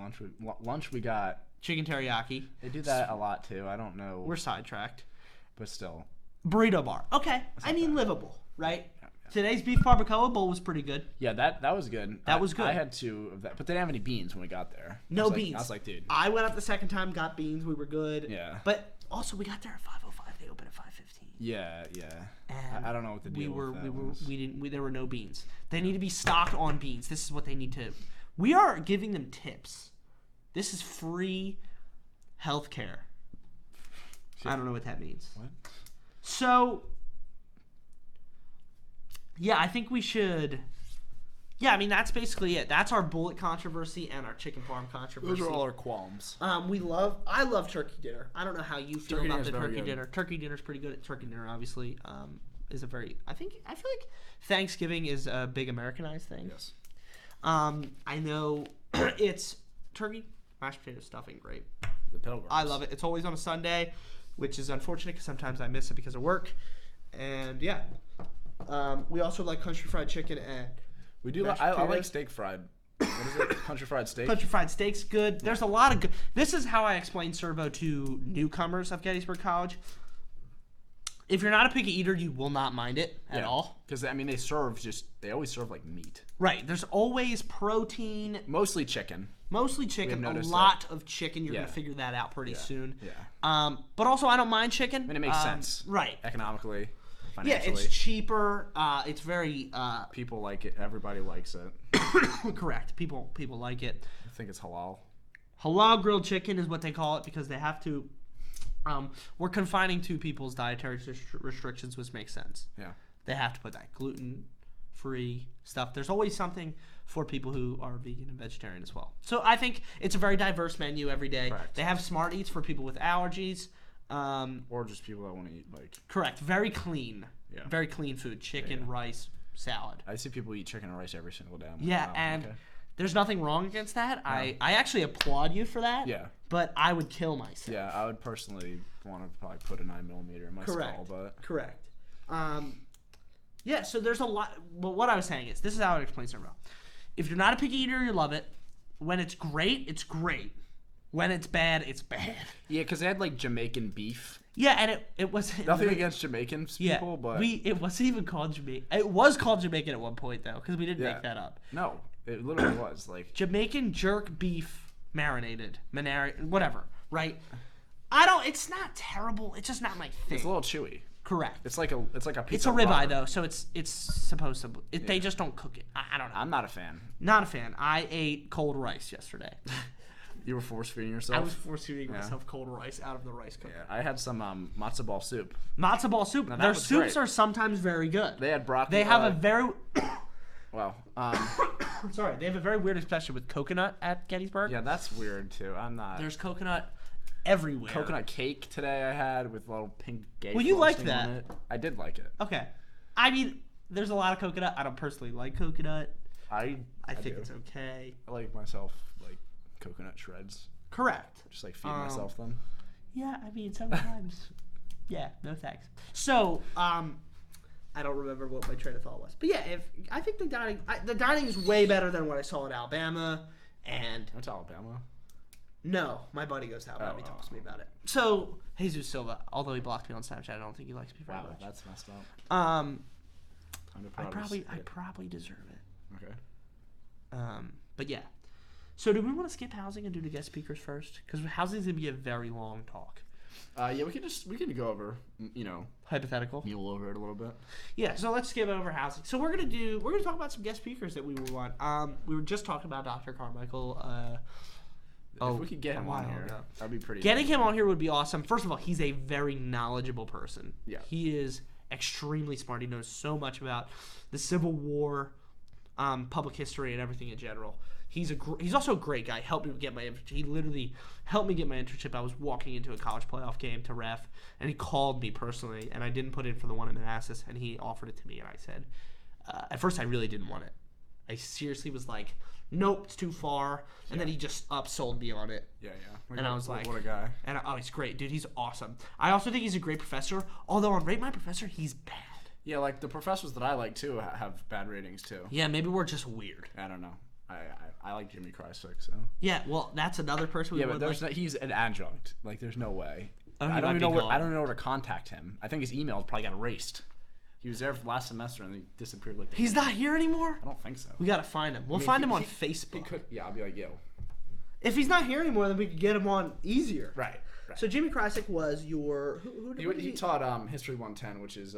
Speaker 2: lunch we got
Speaker 1: Chicken teriyaki.
Speaker 2: They do that a lot too. I don't know.
Speaker 1: We're sidetracked.
Speaker 2: But still.
Speaker 1: Burrito bar. Okay. I mean, livable, right? Yeah. Today's beef barbacoa bowl was pretty good.
Speaker 2: Yeah, that was good.
Speaker 1: That was good.
Speaker 2: I had 2 of that, but they didn't have any beans when we got there.
Speaker 1: No beans.
Speaker 2: I was like, dude.
Speaker 1: I went up the second time, got beans. We were good.
Speaker 2: Yeah.
Speaker 1: But also, we got there at 5:05. They opened at 5:15.
Speaker 2: Yeah.
Speaker 1: And
Speaker 2: I don't know what the deal was.
Speaker 1: There were no beans. They need to be stocked on beans. This is what they need to. We are giving them tips. This is free healthcare. I don't know what that means.
Speaker 2: What?
Speaker 1: So, yeah, I think we should. Yeah, I mean that's basically it. That's our bullet controversy and our chicken farm controversy.
Speaker 2: Those are all our qualms.
Speaker 1: I love turkey dinner. I don't know how you feel about the turkey
Speaker 2: good.
Speaker 1: dinner. Turkey dinner's pretty good. Turkey dinner obviously is a very. I feel like Thanksgiving is a big Americanized thing.
Speaker 2: Yes.
Speaker 1: I know it's turkey, mashed potato stuffing, great.
Speaker 2: The Pilgrims.
Speaker 1: I love it. It's always on a Sunday, which is unfortunate because sometimes I miss it because of work. And yeah, we also like country fried chicken and
Speaker 2: we do. I like steak fried What is it? Country fried steak?
Speaker 1: Country fried steak's good. There's a lot of good. This is how I explain servo to newcomers of Gettysburg College. If you're not a picky eater, you will not mind it at all.
Speaker 2: Because, I mean, they always serve like meat.
Speaker 1: Right. There's always protein.
Speaker 2: Mostly chicken.
Speaker 1: Mostly chicken. A lot of chicken. You're going to figure that out pretty soon.
Speaker 2: Yeah.
Speaker 1: But also, I don't mind chicken.
Speaker 2: I mean, it makes sense.
Speaker 1: Right.
Speaker 2: Economically, financially.
Speaker 1: Yeah, it's cheaper. It's very...
Speaker 2: people like it. Everybody likes it.
Speaker 1: Correct. People like it.
Speaker 2: I think it's halal.
Speaker 1: Halal grilled chicken is what they call it because they have to... we're confining to people's dietary restrictions, which makes sense.
Speaker 2: Yeah.
Speaker 1: They have to put that gluten-free stuff. There's always something for people who are vegan and vegetarian as well. So I think it's a very diverse menu every day.
Speaker 2: Correct.
Speaker 1: They have Smart Eats for people with allergies.
Speaker 2: Or just people that want to eat, like...
Speaker 1: Correct. Very clean.
Speaker 2: Yeah.
Speaker 1: Very clean food. Chicken, rice, salad.
Speaker 2: I see people eat chicken and rice every single day.
Speaker 1: Yeah, and there's nothing wrong against that. No. I actually applaud you for that.
Speaker 2: Yeah.
Speaker 1: But I would kill myself.
Speaker 2: Yeah, I would personally want to probably put a 9mm in my skull, but...
Speaker 1: Correct. Yeah, so there's a lot... But what I was saying is, this is how I would explain servo. If you're not a picky eater, you love it. When it's great, it's great. When it's bad, it's bad.
Speaker 2: Yeah, because they had, like, Jamaican beef.
Speaker 1: Yeah, and it was...
Speaker 2: Nothing against Jamaican people, but...
Speaker 1: It wasn't even called Jamaican. It was called Jamaican at one point, though, because we didn't make that up.
Speaker 2: No, it literally was, like...
Speaker 1: Jamaican jerk beef marinated. Whatever, right? It's not terrible. It's just not my thing.
Speaker 2: It's a little chewy.
Speaker 1: Correct.
Speaker 2: It's like a pizza.
Speaker 1: It's a ribeye though, so it's supposed to. They just don't cook it. I don't know.
Speaker 2: I'm not a fan.
Speaker 1: Not a fan. I ate cold rice yesterday.
Speaker 2: You were force feeding yourself.
Speaker 1: I was force feeding myself cold rice out of the rice cooker.
Speaker 2: Yeah, I had some matzo ball soup.
Speaker 1: Matzo ball soup. Their soups are sometimes very good.
Speaker 2: They had broccoli.
Speaker 1: They have a very.
Speaker 2: Wow.
Speaker 1: Sorry, they have a very weird expression with coconut at Gettysburg.
Speaker 2: Yeah, that's weird too. I'm not.
Speaker 1: There's coconut everywhere.
Speaker 2: Coconut cake today I had with little pink gay.
Speaker 1: Well, you like that.
Speaker 2: On it. I did like it.
Speaker 1: Okay. I mean, there's a lot of coconut. I don't personally like coconut.
Speaker 2: I
Speaker 1: think
Speaker 2: do.
Speaker 1: it's okay.
Speaker 2: I like myself like coconut shreds.
Speaker 1: Correct.
Speaker 2: Just like feed myself them.
Speaker 1: Yeah, I mean sometimes. Yeah, no thanks. So, I don't remember what my train of thought was, but yeah, I think the dining is way better than what I saw at Alabama, and
Speaker 2: That's Alabama.
Speaker 1: No, my buddy goes to Alabama. He talks to me about it. So Jesus Silva, although he blocked me on Snapchat, I don't think he likes me very much.
Speaker 2: That's messed up.
Speaker 1: I probably deserve it.
Speaker 2: Okay.
Speaker 1: But yeah. So do we want to skip housing and do the guest speakers first? Because housing is gonna be a very long talk.
Speaker 2: Yeah, we can go over,
Speaker 1: hypothetical.
Speaker 2: Mule over it a little bit.
Speaker 1: Yeah, so let's skip over housing. So we're gonna talk about some guest speakers that we want. We were just talking about Dr. Carmichael.
Speaker 2: If we could get him on here, that'd be pretty.
Speaker 1: Getting him on here would be awesome. First of all, he's a very knowledgeable person.
Speaker 2: Yeah,
Speaker 1: he is extremely smart. He knows so much about the Civil War, public history, and everything in general. He's also a great guy. He literally helped me get my internship. I was walking into a college playoff game to ref, and he called me personally, and I didn't put in for the one in Manassas, and he offered it to me, and I said, at first I really didn't want it. I seriously was like, nope, it's too far, and then he just upsold me on it.
Speaker 2: Yeah.
Speaker 1: And I was like,
Speaker 2: what a guy.
Speaker 1: And he's great, dude. He's awesome. I also think he's a great professor, although on Rate My Professor, he's bad. Yeah,
Speaker 2: like the professors that I like too have bad ratings too.
Speaker 1: Yeah, maybe we're just weird.
Speaker 2: I don't know. I like Jimmy Krysick, so.
Speaker 1: Yeah, well, that's another person.
Speaker 2: He's an adjunct. Like, there's no way.
Speaker 1: Oh,
Speaker 2: I don't even know where to contact him. I think his email probably got erased. He was there last semester and he disappeared.
Speaker 1: He's not here anymore?
Speaker 2: I don't think so.
Speaker 1: We gotta find him. We'll find him on Facebook.
Speaker 2: I'll be like, yo.
Speaker 1: If he's not here anymore, then we could get him on easier.
Speaker 2: Right.
Speaker 1: So Jimmy Krysick was your
Speaker 2: he taught History 110, which is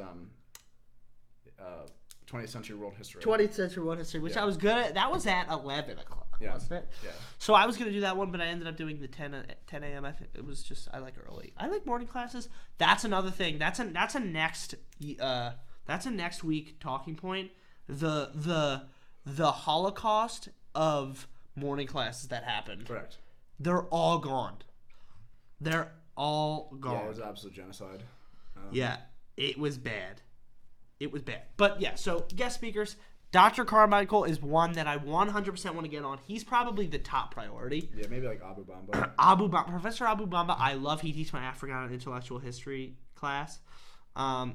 Speaker 2: 20th century world history.
Speaker 1: 20th century world history, which I was good at. That was at 11 o'clock, wasn't it?
Speaker 2: Yeah.
Speaker 1: So I was going to do that one, but I ended up doing the 10 a.m. I think it was just, I like early. I like morning classes. That's another thing. That's a next week talking point. The Holocaust of morning classes that happened.
Speaker 2: Correct.
Speaker 1: They're all gone. Yeah, it
Speaker 2: was absolute genocide.
Speaker 1: Yeah, it was bad. But yeah, so guest speakers, Dr. Carmichael is one that I 100% want to get on. He's probably the top priority.
Speaker 2: Yeah, maybe like Abu Bamba.
Speaker 1: Professor Abu Bamba, I love. He teaches my African and intellectual history class.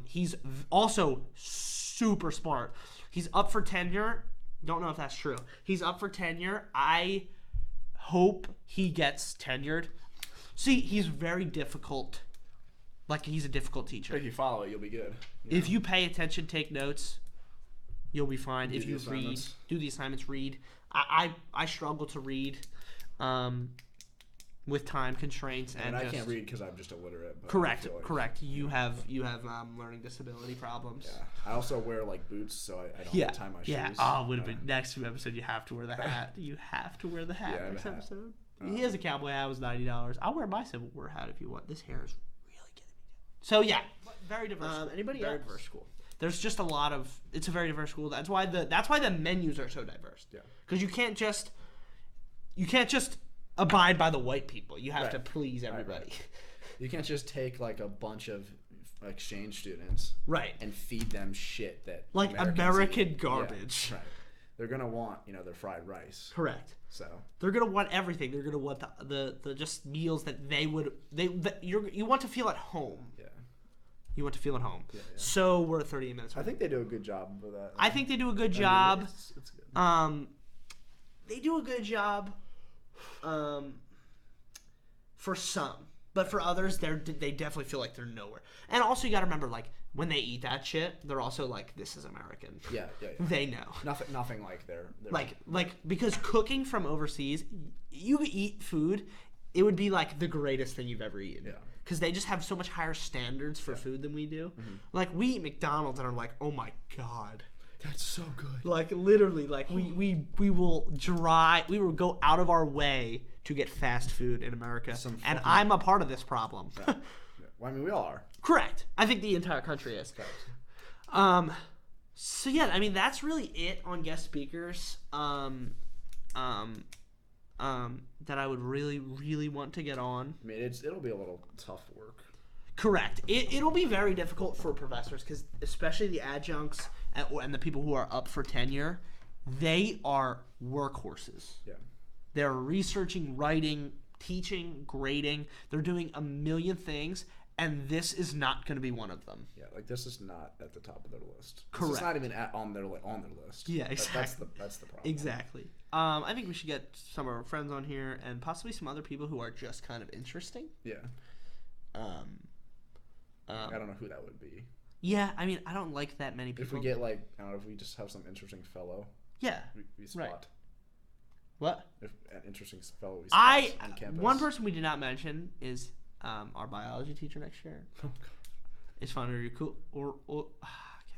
Speaker 1: He's also super smart. He's up for tenure Don't know if that's true. He's up for tenure. I hope he gets tenured. See, he's very difficult. Like, he's a difficult teacher.
Speaker 2: If you follow it, you'll be good.
Speaker 1: If you pay attention, take notes, you'll be fine. If you read,
Speaker 2: assignments.
Speaker 1: do the assignments, read. I struggle to read with time constraints.
Speaker 2: And I can't read because I'm just illiterate. But
Speaker 1: Correct,
Speaker 2: I feel like,
Speaker 1: correct. You have learning disability problems.
Speaker 2: Yeah. I also wear, like, boots, so I don't have to tie my shoes.
Speaker 1: Yeah. Oh, would have been next episode. You have to wear the hat. You have to wear the hat
Speaker 2: Yeah, I have
Speaker 1: next
Speaker 2: a hat.
Speaker 1: episode. He has a cowboy hat. It was $90. I'll wear my Civil War hat if you want. This hair is really getting me. So yeah, very diverse. Anybody
Speaker 2: very
Speaker 1: else?
Speaker 2: diverse school.
Speaker 1: There's just a lot of. It's a very diverse school. That's why the menus are so diverse.
Speaker 2: Yeah.
Speaker 1: Because you can't just abide by the white people. You have
Speaker 2: Right.
Speaker 1: to please everybody.
Speaker 2: Right. You can't just take, like, a bunch of exchange students
Speaker 1: Right.
Speaker 2: and feed them shit that
Speaker 1: Like
Speaker 2: Americans
Speaker 1: American
Speaker 2: eat.
Speaker 1: garbage.
Speaker 2: Yeah, right. They're gonna want, their fried rice.
Speaker 1: Correct.
Speaker 2: So
Speaker 1: They're gonna want everything. They're gonna want the just meals that you want to feel at home.
Speaker 2: yeah,
Speaker 1: You want to feel at home.
Speaker 2: yeah.
Speaker 1: So we're at 38 minutes.
Speaker 2: I think they do a good job with that.
Speaker 1: I think they do a good
Speaker 2: I mean,
Speaker 1: job.
Speaker 2: it's good.
Speaker 1: They do a good job for some, but for others, they definitely feel like they're nowhere. And also, you got to remember, like, when they eat that shit, they're also like, this is American.
Speaker 2: Yeah.
Speaker 1: They know.
Speaker 2: Nothing like they're
Speaker 1: Like because cooking from overseas, you eat food, it would be like the greatest thing you've ever eaten.
Speaker 2: Yeah.
Speaker 1: Because they just have so much higher standards for food than we do. Mm-hmm. Like, we eat McDonald's and are like, oh my god.
Speaker 2: That's so good.
Speaker 1: Like, literally, like, we will go out of our way to get fast food in America. And I'm a part of this problem.
Speaker 2: Yeah. Well, I mean, we all are.
Speaker 1: Correct. I think the entire country is. So yeah, I mean, that's really it on guest speakers. That I would really, really want to get on.
Speaker 2: I mean, it'll be a little tough work.
Speaker 1: Correct. It'll be very difficult for professors because, especially the adjuncts and the people who are up for tenure, they are workhorses.
Speaker 2: Yeah.
Speaker 1: They're researching, writing, teaching, grading. They're doing a million things, and this is not going to be one of them.
Speaker 2: Yeah, like, this is not at the top of their list.
Speaker 1: Correct.
Speaker 2: It's not even on their list.
Speaker 1: Yeah, exactly.
Speaker 2: That's the problem.
Speaker 1: Exactly. I think we should get some of our friends on here and possibly some other people who are just kind of interesting.
Speaker 2: Yeah. I don't know who that would be.
Speaker 1: Yeah, I mean, I don't like that many people.
Speaker 2: If we get, like, I don't know, if we just have some interesting fellow.
Speaker 1: Yeah.
Speaker 2: We spot.
Speaker 1: Right. What?
Speaker 2: If an interesting fellow we spot on campus.
Speaker 1: One person we did not mention is our biology teacher next year.
Speaker 2: Oh, God.
Speaker 1: It's fun I can't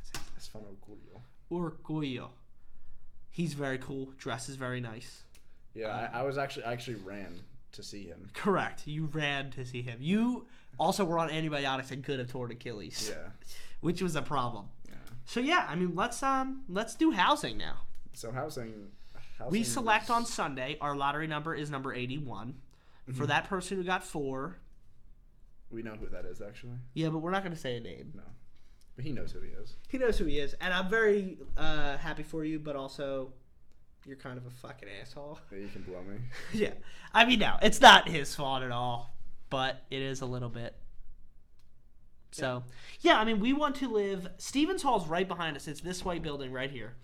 Speaker 1: say
Speaker 2: It's fun
Speaker 1: Orgullo. He's very cool. Dresses very nice.
Speaker 2: Yeah, I actually ran to see him.
Speaker 1: Correct. You ran to see him. You also were on antibiotics and could have torn Achilles.
Speaker 2: Yeah.
Speaker 1: Which was a problem.
Speaker 2: Yeah.
Speaker 1: So yeah, I mean, let's do housing now.
Speaker 2: So housing
Speaker 1: We select on Sunday. Our lottery number is number 81. Mm-hmm. For that person who got 4.
Speaker 2: We know who that is, actually.
Speaker 1: Yeah, but we're not going to say a name.
Speaker 2: No. But he knows who he is.
Speaker 1: He knows who he is. And I'm very happy for you, but also you're kind of a fucking asshole.
Speaker 2: Yeah, you can blow me.
Speaker 1: Yeah. I mean, no, it's not his fault at all, but it is a little bit. So, yeah, I mean, we want to live. Stevens Hall's right behind us. It's this white building right here.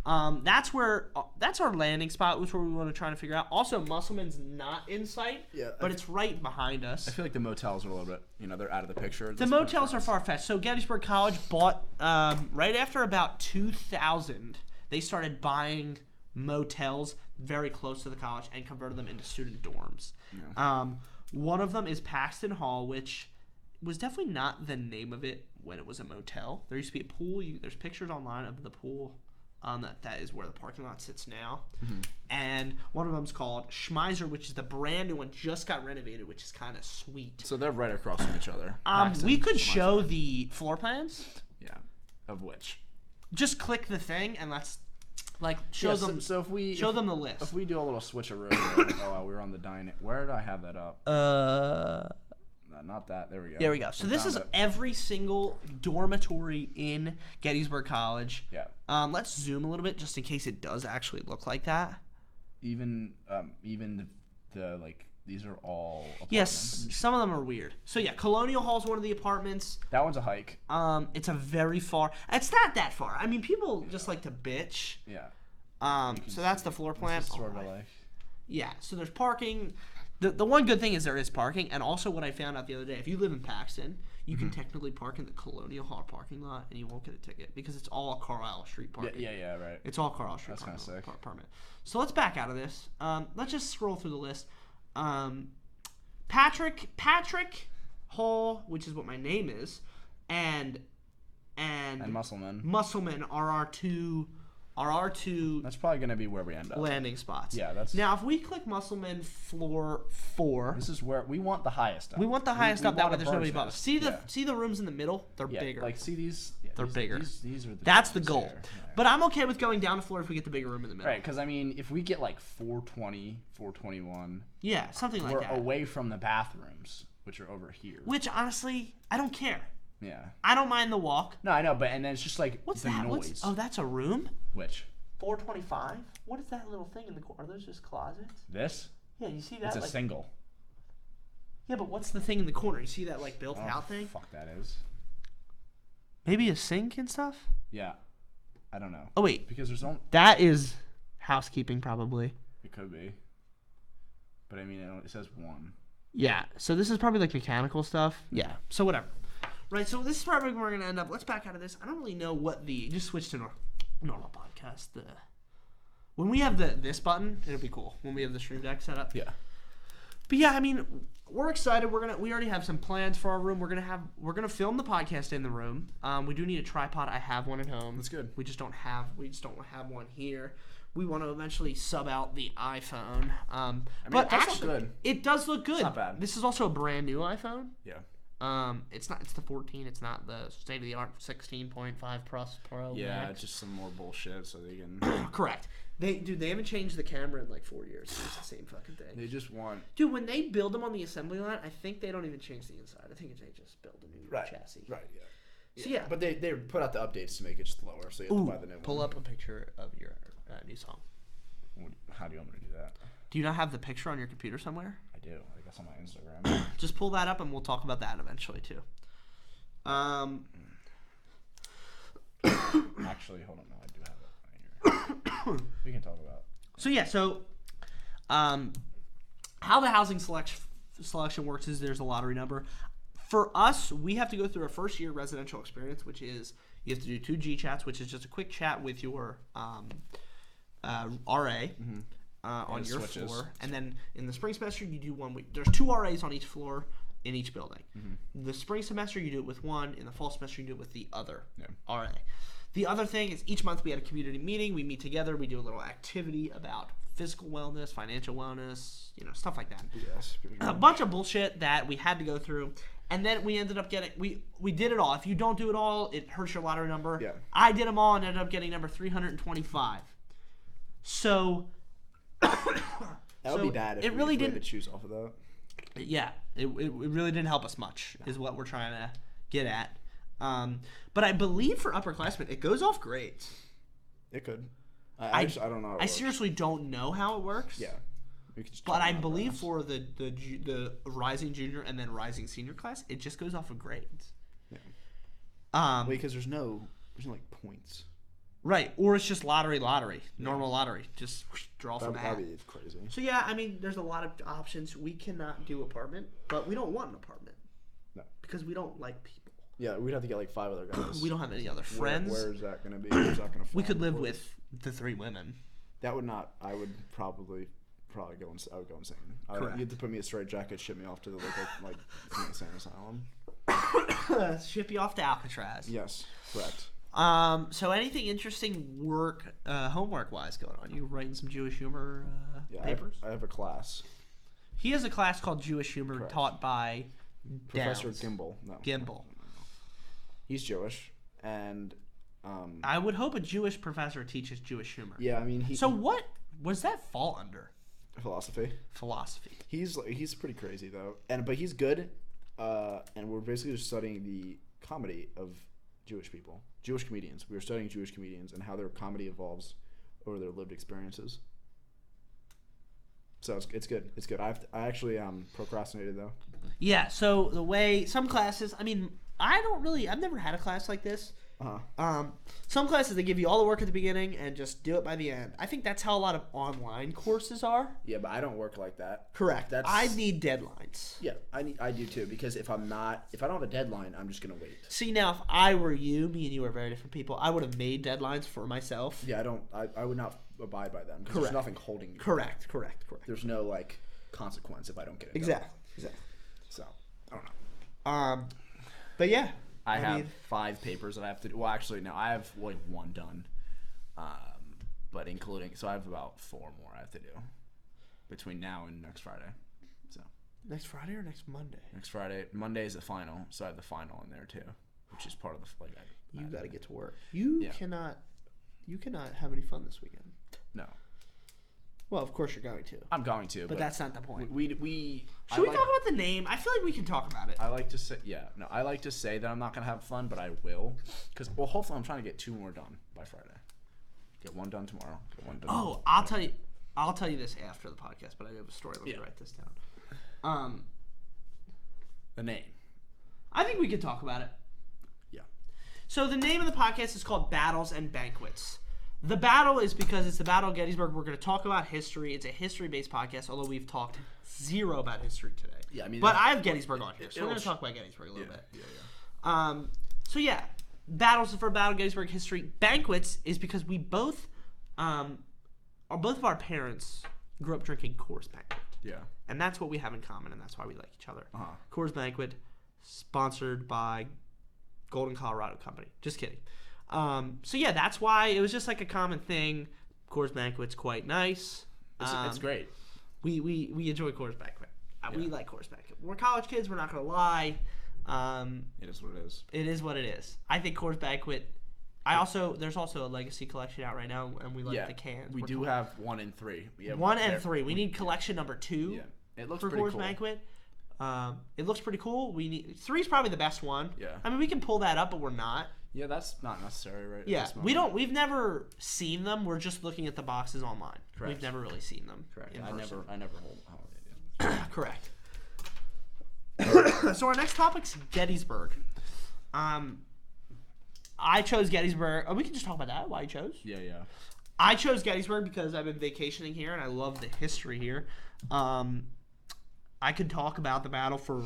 Speaker 1: That's our landing spot, which is where we want to try to figure out. Also, Musselman's not in sight, but it's right behind us.
Speaker 2: I feel like the motels are a little bit, they're out of the picture.
Speaker 1: The motels are far-fetched. So Gettysburg College bought, right after about 2000, they started buying motels very close to the college and converted them into student dorms. Yeah. One of them is Paxton Hall, which was definitely not the name of it when it was a motel. There used to be a pool. There's pictures online of the pool. That is where the parking lot sits now. Mm-hmm. And one of them's called Schmeiser, which is the brand new one, just got renovated, which is kind of sweet.
Speaker 2: So they're right across from each other.
Speaker 1: We could show the floor plans.
Speaker 2: Yeah. Of which?
Speaker 1: Just click the thing and let's show them.
Speaker 2: So if we
Speaker 1: show them the list.
Speaker 2: If we do a little switcheroo, we're on the dining. Where did I have that up? Not that. There we go.
Speaker 1: There we go. So this is every single dormitory in Gettysburg College.
Speaker 2: Yeah.
Speaker 1: Let's zoom a little bit just in case it does actually look like that.
Speaker 2: Even the these are all apartments.
Speaker 1: Yes, some of them are weird. So yeah, Colonial Hall is one of the apartments.
Speaker 2: That one's a hike.
Speaker 1: It's a very far. It's not that far. I mean, people just like to bitch.
Speaker 2: Yeah.
Speaker 1: So that's the floor plan.
Speaker 2: This is sort of like.
Speaker 1: Yeah, so there's parking. The one good thing is there is parking, and also what I found out the other day, if you live in Paxton, you can technically park in the Colonial Hall parking lot, and you won't get a ticket because it's all Carlisle Street parking.
Speaker 2: Yeah, right.
Speaker 1: It's all Carlisle Street
Speaker 2: That's kind of sick.
Speaker 1: apartment. So let's back out of this. Let's just scroll through the list. Patrick Hall, which is what my name is, and Musselman are our two
Speaker 2: That's probably gonna be where we end up.
Speaker 1: landing spots.
Speaker 2: Yeah, that's.
Speaker 1: Now, if we click Musselman floor 4,
Speaker 2: This is where we want the highest up.
Speaker 1: we want the highest up. That way,
Speaker 2: want a
Speaker 1: there's nobody
Speaker 2: bird's
Speaker 1: above us.
Speaker 2: nest.
Speaker 1: See the rooms in the middle? They're bigger.
Speaker 2: Like see these.
Speaker 1: They're bigger.
Speaker 2: These are the.
Speaker 1: That's the
Speaker 2: ones
Speaker 1: goal.
Speaker 2: here. Yeah.
Speaker 1: But I'm okay with going down the floor if we get the bigger room in the middle.
Speaker 2: Right, because I mean, if we get like 420, 421,
Speaker 1: Yeah, something like
Speaker 2: we're
Speaker 1: that.
Speaker 2: away from the bathrooms, which are over here.
Speaker 1: Which honestly, I don't care.
Speaker 2: Yeah.
Speaker 1: I don't mind the walk.
Speaker 2: No, I know, but and then it's just like
Speaker 1: What's
Speaker 2: the
Speaker 1: that?
Speaker 2: noise.
Speaker 1: Oh, that's a room?
Speaker 2: Which?
Speaker 1: 425? What is that little thing in the corner? Are those just closets?
Speaker 2: This?
Speaker 1: Yeah, you see that?
Speaker 2: It's a
Speaker 1: like,
Speaker 2: single.
Speaker 1: Yeah, but what's the thing in the corner? You see that like built out thing?
Speaker 2: Fuck that is.
Speaker 1: Maybe a sink and stuff?
Speaker 2: Yeah. I don't know.
Speaker 1: Oh wait,
Speaker 2: Because there's only.
Speaker 1: that is housekeeping probably.
Speaker 2: It could be. But I mean, it says one.
Speaker 1: Yeah, so this is probably like mechanical stuff. Yeah, so whatever. Right, so this is probably where we're going to end up. Let's back out of this. I don't really know what just switch to normal podcast. When we have this button, it'll be cool. When we have the stream deck set up.
Speaker 2: Yeah.
Speaker 1: But yeah, I mean, we're excited. We already have some plans for our room. We're gonna film the podcast in the room. We do need a tripod. I have one at home.
Speaker 2: That's good.
Speaker 1: We just don't have one here. We want to eventually sub out the iPhone. But
Speaker 2: it does
Speaker 1: actually,
Speaker 2: look good.
Speaker 1: it does look good.
Speaker 2: It's not bad.
Speaker 1: This is also a brand new iPhone.
Speaker 2: Yeah.
Speaker 1: It's the 14. It's not the state of the art 16.5 Plus Pro.
Speaker 2: Yeah,
Speaker 1: Max.
Speaker 2: it's just some more bullshit so they can.
Speaker 1: Correct. They haven't changed the camera in like 4 years. It's the same fucking thing.
Speaker 2: They just want.
Speaker 1: Dude, when they build them on the assembly line, I think they don't even change the inside. I think they just build a new chassis.
Speaker 2: Right. Yeah.
Speaker 1: So yeah.
Speaker 2: But they put out the updates to make it slower, so you have to buy the new one.
Speaker 1: Pull up a picture of your new song.
Speaker 2: How do you want me to do that?
Speaker 1: Do you not have the picture on your computer somewhere?
Speaker 2: I do. I guess on my Instagram.
Speaker 1: Just pull that up and we'll talk about that eventually too.
Speaker 2: Actually, hold on. No, I do have it right here. We can talk about.
Speaker 1: So yeah, how the housing selection works is there's a lottery number. For us, we have to go through a first year residential experience, which is you have to do 2 G chats, which is just a quick chat with your RA on your
Speaker 2: switches.
Speaker 1: floor, and then in the spring semester you do 1 week. There's 2 RAs on each floor in each building. The spring semester you do it with one. In the fall semester you do it with the other RA. The other thing is each month we had a community meeting. We meet together. We do a little activity about physical wellness, financial wellness, stuff like that.
Speaker 2: Yes.
Speaker 1: A bunch of bullshit that we had to go through. And then we ended up getting we did it all. If you don't do it all, it hurts your lottery number.
Speaker 2: Yeah.
Speaker 1: I did them all and ended up getting number 325. So
Speaker 2: That would be bad if
Speaker 1: it really
Speaker 2: we had
Speaker 1: didn't
Speaker 2: to choose off of that.
Speaker 1: Yeah, it really didn't help us much, is what we're trying to get at. But I believe for upperclassmen, it goes off grades.
Speaker 2: It could. I don't know. How it
Speaker 1: I
Speaker 2: works.
Speaker 1: seriously don't know how it works.
Speaker 2: Yeah. We could just
Speaker 1: But
Speaker 2: check
Speaker 1: I
Speaker 2: on our
Speaker 1: believe
Speaker 2: graphs.
Speaker 1: for the rising junior and then rising senior class, it just goes off of grades.
Speaker 2: Yeah. Because there's no like points.
Speaker 1: Right, or it's just lottery, normal lottery. Just draw from a hat.
Speaker 2: That'd be crazy.
Speaker 1: So yeah, I mean, there's a lot of options. We cannot do apartment, but we don't want an apartment.
Speaker 2: No.
Speaker 1: Because we don't like people.
Speaker 2: Yeah, we'd have to get like 5 other guys.
Speaker 1: We don't have any other friends.
Speaker 2: Where is that gonna be? Where's that gonna fall?
Speaker 1: We could live
Speaker 2: Where-
Speaker 1: with the 3 women.
Speaker 2: That would not. I would probably go. I would go insane.
Speaker 1: Correct.
Speaker 2: You have to put me a straight jacket, ship me off to the like insane asylum.
Speaker 1: Ship you off to Alcatraz.
Speaker 2: Yes, correct.
Speaker 1: So anything interesting homework wise going on? You writing some Jewish humor papers?
Speaker 2: I have a class.
Speaker 1: He has a class called Jewish humor
Speaker 2: Correct.
Speaker 1: taught by
Speaker 2: Professor
Speaker 1: Downs.
Speaker 2: Gimbel. No.
Speaker 1: Gimbel.
Speaker 2: He's Jewish, and
Speaker 1: I would hope a Jewish professor teaches Jewish humor.
Speaker 2: yeah, I mean
Speaker 1: So what does that fall under?
Speaker 2: philosophy.
Speaker 1: Philosophy.
Speaker 2: He's pretty crazy though, but he's good. And we're basically just studying the comedy of Jewish people, Jewish comedians. We were studying Jewish comedians and how their comedy evolves over their lived experiences. So it's good. It's good. I actually procrastinated though.
Speaker 1: Yeah. So the way some classes, I mean, I've never had a class like this. Some classes, they give you all the work at the beginning and just do it by the end. I think that's how a lot of online courses are.
Speaker 2: Yeah, but I don't work like that.
Speaker 1: Correct. I need deadlines.
Speaker 2: Yeah, I do too, because if I don't have a deadline, I'm just gonna wait.
Speaker 1: See, now if I were you, me and you are very different people, I would have made deadlines for myself.
Speaker 2: Yeah, I would not abide by them, because there's nothing holding me.
Speaker 1: Correct.
Speaker 2: There's no like consequence if I don't get it.
Speaker 1: Exactly.
Speaker 2: So I don't know.
Speaker 1: But yeah.
Speaker 2: I have 5 papers that I have to do. Well, actually, no, I have like 1 done. But so I have about 4 more I have to do between now and next Friday. So
Speaker 1: next Friday or next Monday?
Speaker 2: Next Friday. Monday is the final, so I have the final in there too, which is part of the
Speaker 1: you got to get to work. You cannot have any fun this weekend.
Speaker 2: No.
Speaker 1: Well, of course you're going to.
Speaker 2: I'm going to,
Speaker 1: but that's not the point.
Speaker 2: We
Speaker 1: Should we talk about the name? I feel like we can talk about it.
Speaker 2: I like to say that I'm not gonna have fun, but I will, because hopefully I'm trying to get 2 more done by Friday. Get 1 done tomorrow. Get 1 done.
Speaker 1: Oh, I'll tell you this after the podcast, but I have a story. Let me write this down.
Speaker 2: The name.
Speaker 1: I think we could talk about it.
Speaker 2: Yeah.
Speaker 1: So the name of the podcast is called Battles and Banquets. The battle is because it's the Battle of Gettysburg. We're going to talk about history. It's a history-based podcast, although we've talked 0 about history today.
Speaker 2: Yeah, I mean,
Speaker 1: but I have Gettysburg on here, so we're going to talk about Gettysburg a little bit. So yeah, battles for Battle of Gettysburg history. Banquets is because we both of our parents grew up drinking Coors Banquet.
Speaker 2: Yeah.
Speaker 1: And that's what we have in common, and that's why we like each other. Coors Banquet, sponsored by Golden, Colorado Company. Just kidding. So yeah, that's why it was just like a common thing. Coors Banquet's quite nice.
Speaker 2: It's great.
Speaker 1: We enjoy Coors Banquet. We like Coors Banquet. We're college kids. We're not gonna lie.
Speaker 2: It is what it is.
Speaker 1: It is what it is. I think Coors Banquet. There's also a legacy collection out right now, and we like the cans.
Speaker 2: We do have 1 and 3. We have
Speaker 1: 1 and 3. We need collection number 2.
Speaker 2: Yeah, it looks
Speaker 1: for
Speaker 2: pretty
Speaker 1: Coors
Speaker 2: cool.
Speaker 1: Banquet. It looks pretty cool. We need 3 is probably the best one.
Speaker 2: Yeah.
Speaker 1: I mean, we can pull that up, but we're not.
Speaker 2: Yeah, that's not necessary, right?
Speaker 1: Yeah, we've never seen them. We're just looking at the boxes online.
Speaker 2: Correct.
Speaker 1: We've never really seen them.
Speaker 2: Correct. I never hold how they do.
Speaker 1: Correct. So our next topic's Gettysburg. I chose Gettysburg. We can just talk about that. Why you chose?
Speaker 2: Yeah.
Speaker 1: I chose Gettysburg because I've been vacationing here and I love the history here. I could talk about the battle for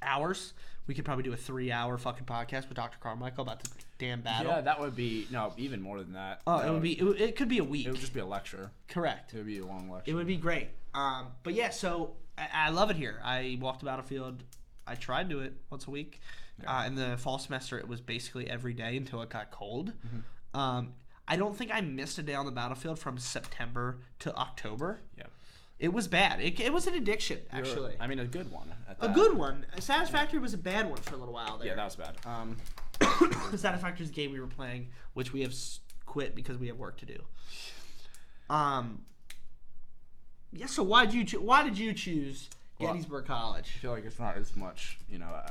Speaker 1: hours. We could probably do a 3-hour fucking podcast with Dr. Carmichael about the damn battle.
Speaker 2: Yeah, that would be even more than that.
Speaker 1: Oh, it could be a week.
Speaker 2: It would just be a lecture.
Speaker 1: Correct.
Speaker 2: It would be a long lecture.
Speaker 1: It would be great. But yeah, so I love it here. I walked the battlefield. I tried to do it once a week.
Speaker 2: Yeah.
Speaker 1: In the fall semester, it was basically every day until it got cold. Mm-hmm. I don't think I missed a day on the battlefield from September to October.
Speaker 2: Yeah.
Speaker 1: It was bad. It was an addiction, actually.
Speaker 2: I mean, a good one.
Speaker 1: A good one. Satisfactory was a bad one for a little while there.
Speaker 2: Yeah, that was bad.
Speaker 1: Satisfactory is a game we were playing, which we have quit because we have work to do. Yeah. So why did you choose Gettysburg College?
Speaker 2: I feel like it's not as much,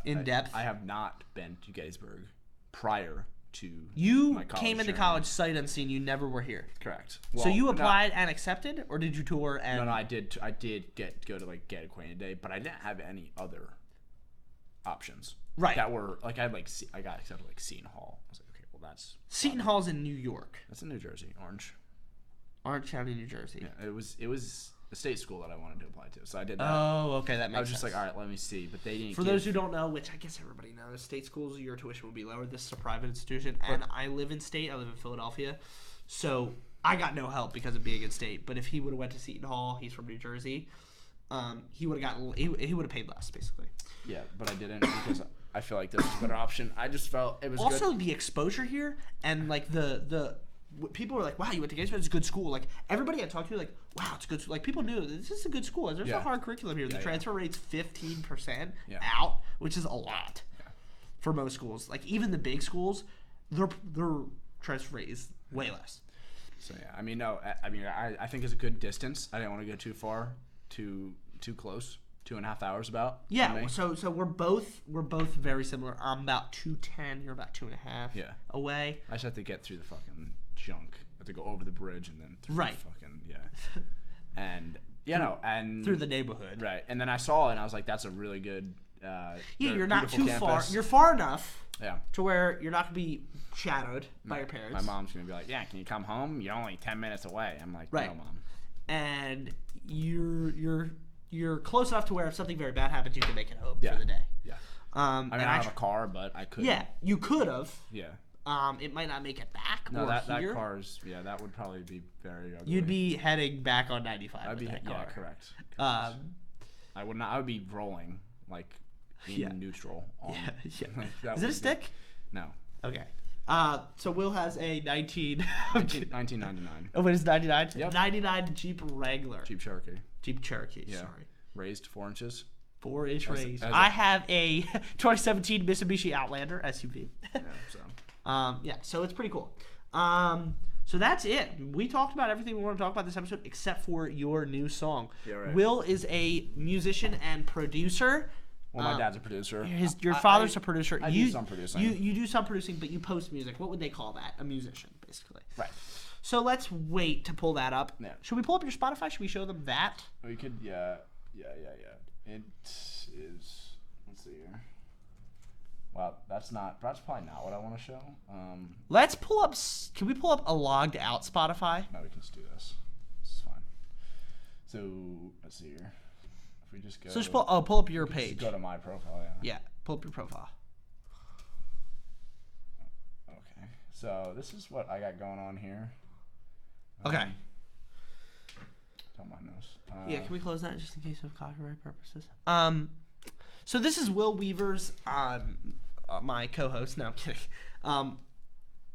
Speaker 1: in depth.
Speaker 2: I have not been to Gettysburg prior to
Speaker 1: you
Speaker 2: my college
Speaker 1: came into
Speaker 2: journey.
Speaker 1: college sight unseen. You never were here.
Speaker 2: Correct.
Speaker 1: So you applied and accepted, or did you tour? And
Speaker 2: No, I did go to like get acquainted day, but I didn't have any other options.
Speaker 1: Right.
Speaker 2: That were like I got accepted like Seton Hall. I was like, okay, well that's
Speaker 1: Seton Hall's in New York.
Speaker 2: That's in New Jersey, Orange
Speaker 1: County, New Jersey.
Speaker 2: Yeah, it was a state school that I wanted to apply to, so I did that.
Speaker 1: Oh, okay, that makes sense.
Speaker 2: I was just like, all right, let me see, but they didn't.
Speaker 1: For those who don't know, which I guess everybody knows, state schools, your tuition will be lower. This is a private institution, and I live in state. I live in Philadelphia, so I got no help because of being in state. But if he would have went to Seton Hall, he's from New Jersey. He would have paid less, basically.
Speaker 2: Yeah, but I didn't because I feel like this was a better option. I just felt it was
Speaker 1: also
Speaker 2: good.
Speaker 1: The exposure here and like the people were like, wow, you went to Gettysburg, it's a good school. Like everybody I talked to, like, wow, it's a good school. Like people knew this is a good school. There's a hard curriculum here. The transfer rate's 15% out, which is a lot for most schools. Like even the big schools, their transfer rate is way less.
Speaker 2: So yeah, I mean, I think it's a good distance. I didn't want to go too far, too close. 2.5 hours about.
Speaker 1: Yeah, so we're both very similar. I'm about 2:10. You're about 2.5. Away.
Speaker 2: I just have to get through the fucking junk. I have to go over the bridge and then through the fucking and and through
Speaker 1: the neighborhood.
Speaker 2: Right, and then I saw it and I was like, that's a really good
Speaker 1: you're not
Speaker 2: beautiful
Speaker 1: too far.
Speaker 2: campus.
Speaker 1: You're far enough
Speaker 2: Yeah.
Speaker 1: to where you're not gonna be shadowed by your parents.
Speaker 3: My mom's gonna be like, "Yeah, can you come home? You're only 10 minutes away." I'm like,
Speaker 1: Right.
Speaker 3: "No, mom."
Speaker 1: And you're close enough to where if something very bad happens, you can make it home
Speaker 3: Yeah.
Speaker 1: for the day.
Speaker 3: Yeah.
Speaker 1: I mean,
Speaker 3: I don't have a car, but I could.
Speaker 1: Yeah, you could have.
Speaker 3: Yeah.
Speaker 1: It might not make it back.
Speaker 3: No,
Speaker 1: or
Speaker 3: that
Speaker 1: here.
Speaker 3: car's that would probably be very ugly.
Speaker 1: You'd be heading back on 95
Speaker 3: I'd
Speaker 1: with
Speaker 3: be
Speaker 1: that car.
Speaker 3: correct.
Speaker 1: Um,
Speaker 3: I would not. I would be rolling like in neutral. On,
Speaker 1: yeah.
Speaker 3: that
Speaker 1: Is it a
Speaker 3: would be-
Speaker 1: stick?
Speaker 3: No.
Speaker 1: Okay. So Will has a
Speaker 3: 1999.
Speaker 1: Oh, it is 99?
Speaker 3: Yep.
Speaker 1: 99 Jeep Wrangler.
Speaker 3: Jeep Cherokee.
Speaker 1: Jeep Cherokee,
Speaker 3: Yeah.
Speaker 1: sorry.
Speaker 3: Raised 4 inches.
Speaker 1: 4-inch raise.
Speaker 3: as
Speaker 1: I have a 2017 Mitsubishi Outlander SUV.
Speaker 3: Yeah. So.
Speaker 1: So it's pretty cool. So that's it. We talked about everything we want to talk about this episode except for your new song.
Speaker 2: Yeah, right.
Speaker 1: Will is a musician and producer.
Speaker 3: Well, my dad's a producer.
Speaker 1: Your father's a producer.
Speaker 3: I do some producing.
Speaker 1: You do some producing, but you post music. What would they call that? A musician, basically.
Speaker 3: Right.
Speaker 1: So let's wait to pull that up.
Speaker 3: Yeah.
Speaker 1: Should we pull up your Spotify? Should we show them that?
Speaker 3: We could. Yeah. It is. Let's see here. Wow, that's probably not what I want to show.
Speaker 1: Let's pull up. Can we pull up a logged out Spotify?
Speaker 3: No, we can just do this. This is fine. So let's see here. If we just go.
Speaker 1: So just pull up your
Speaker 3: just
Speaker 1: page.
Speaker 3: Go to my profile. Yeah.
Speaker 1: Yeah, pull up your profile.
Speaker 3: Okay. So this is what I got going on here.
Speaker 1: Okay.
Speaker 3: Don't mind those.
Speaker 1: Yeah, can we close that just in case of copyright purposes? So this is Wil Weaver's, my co-host. No, I'm kidding.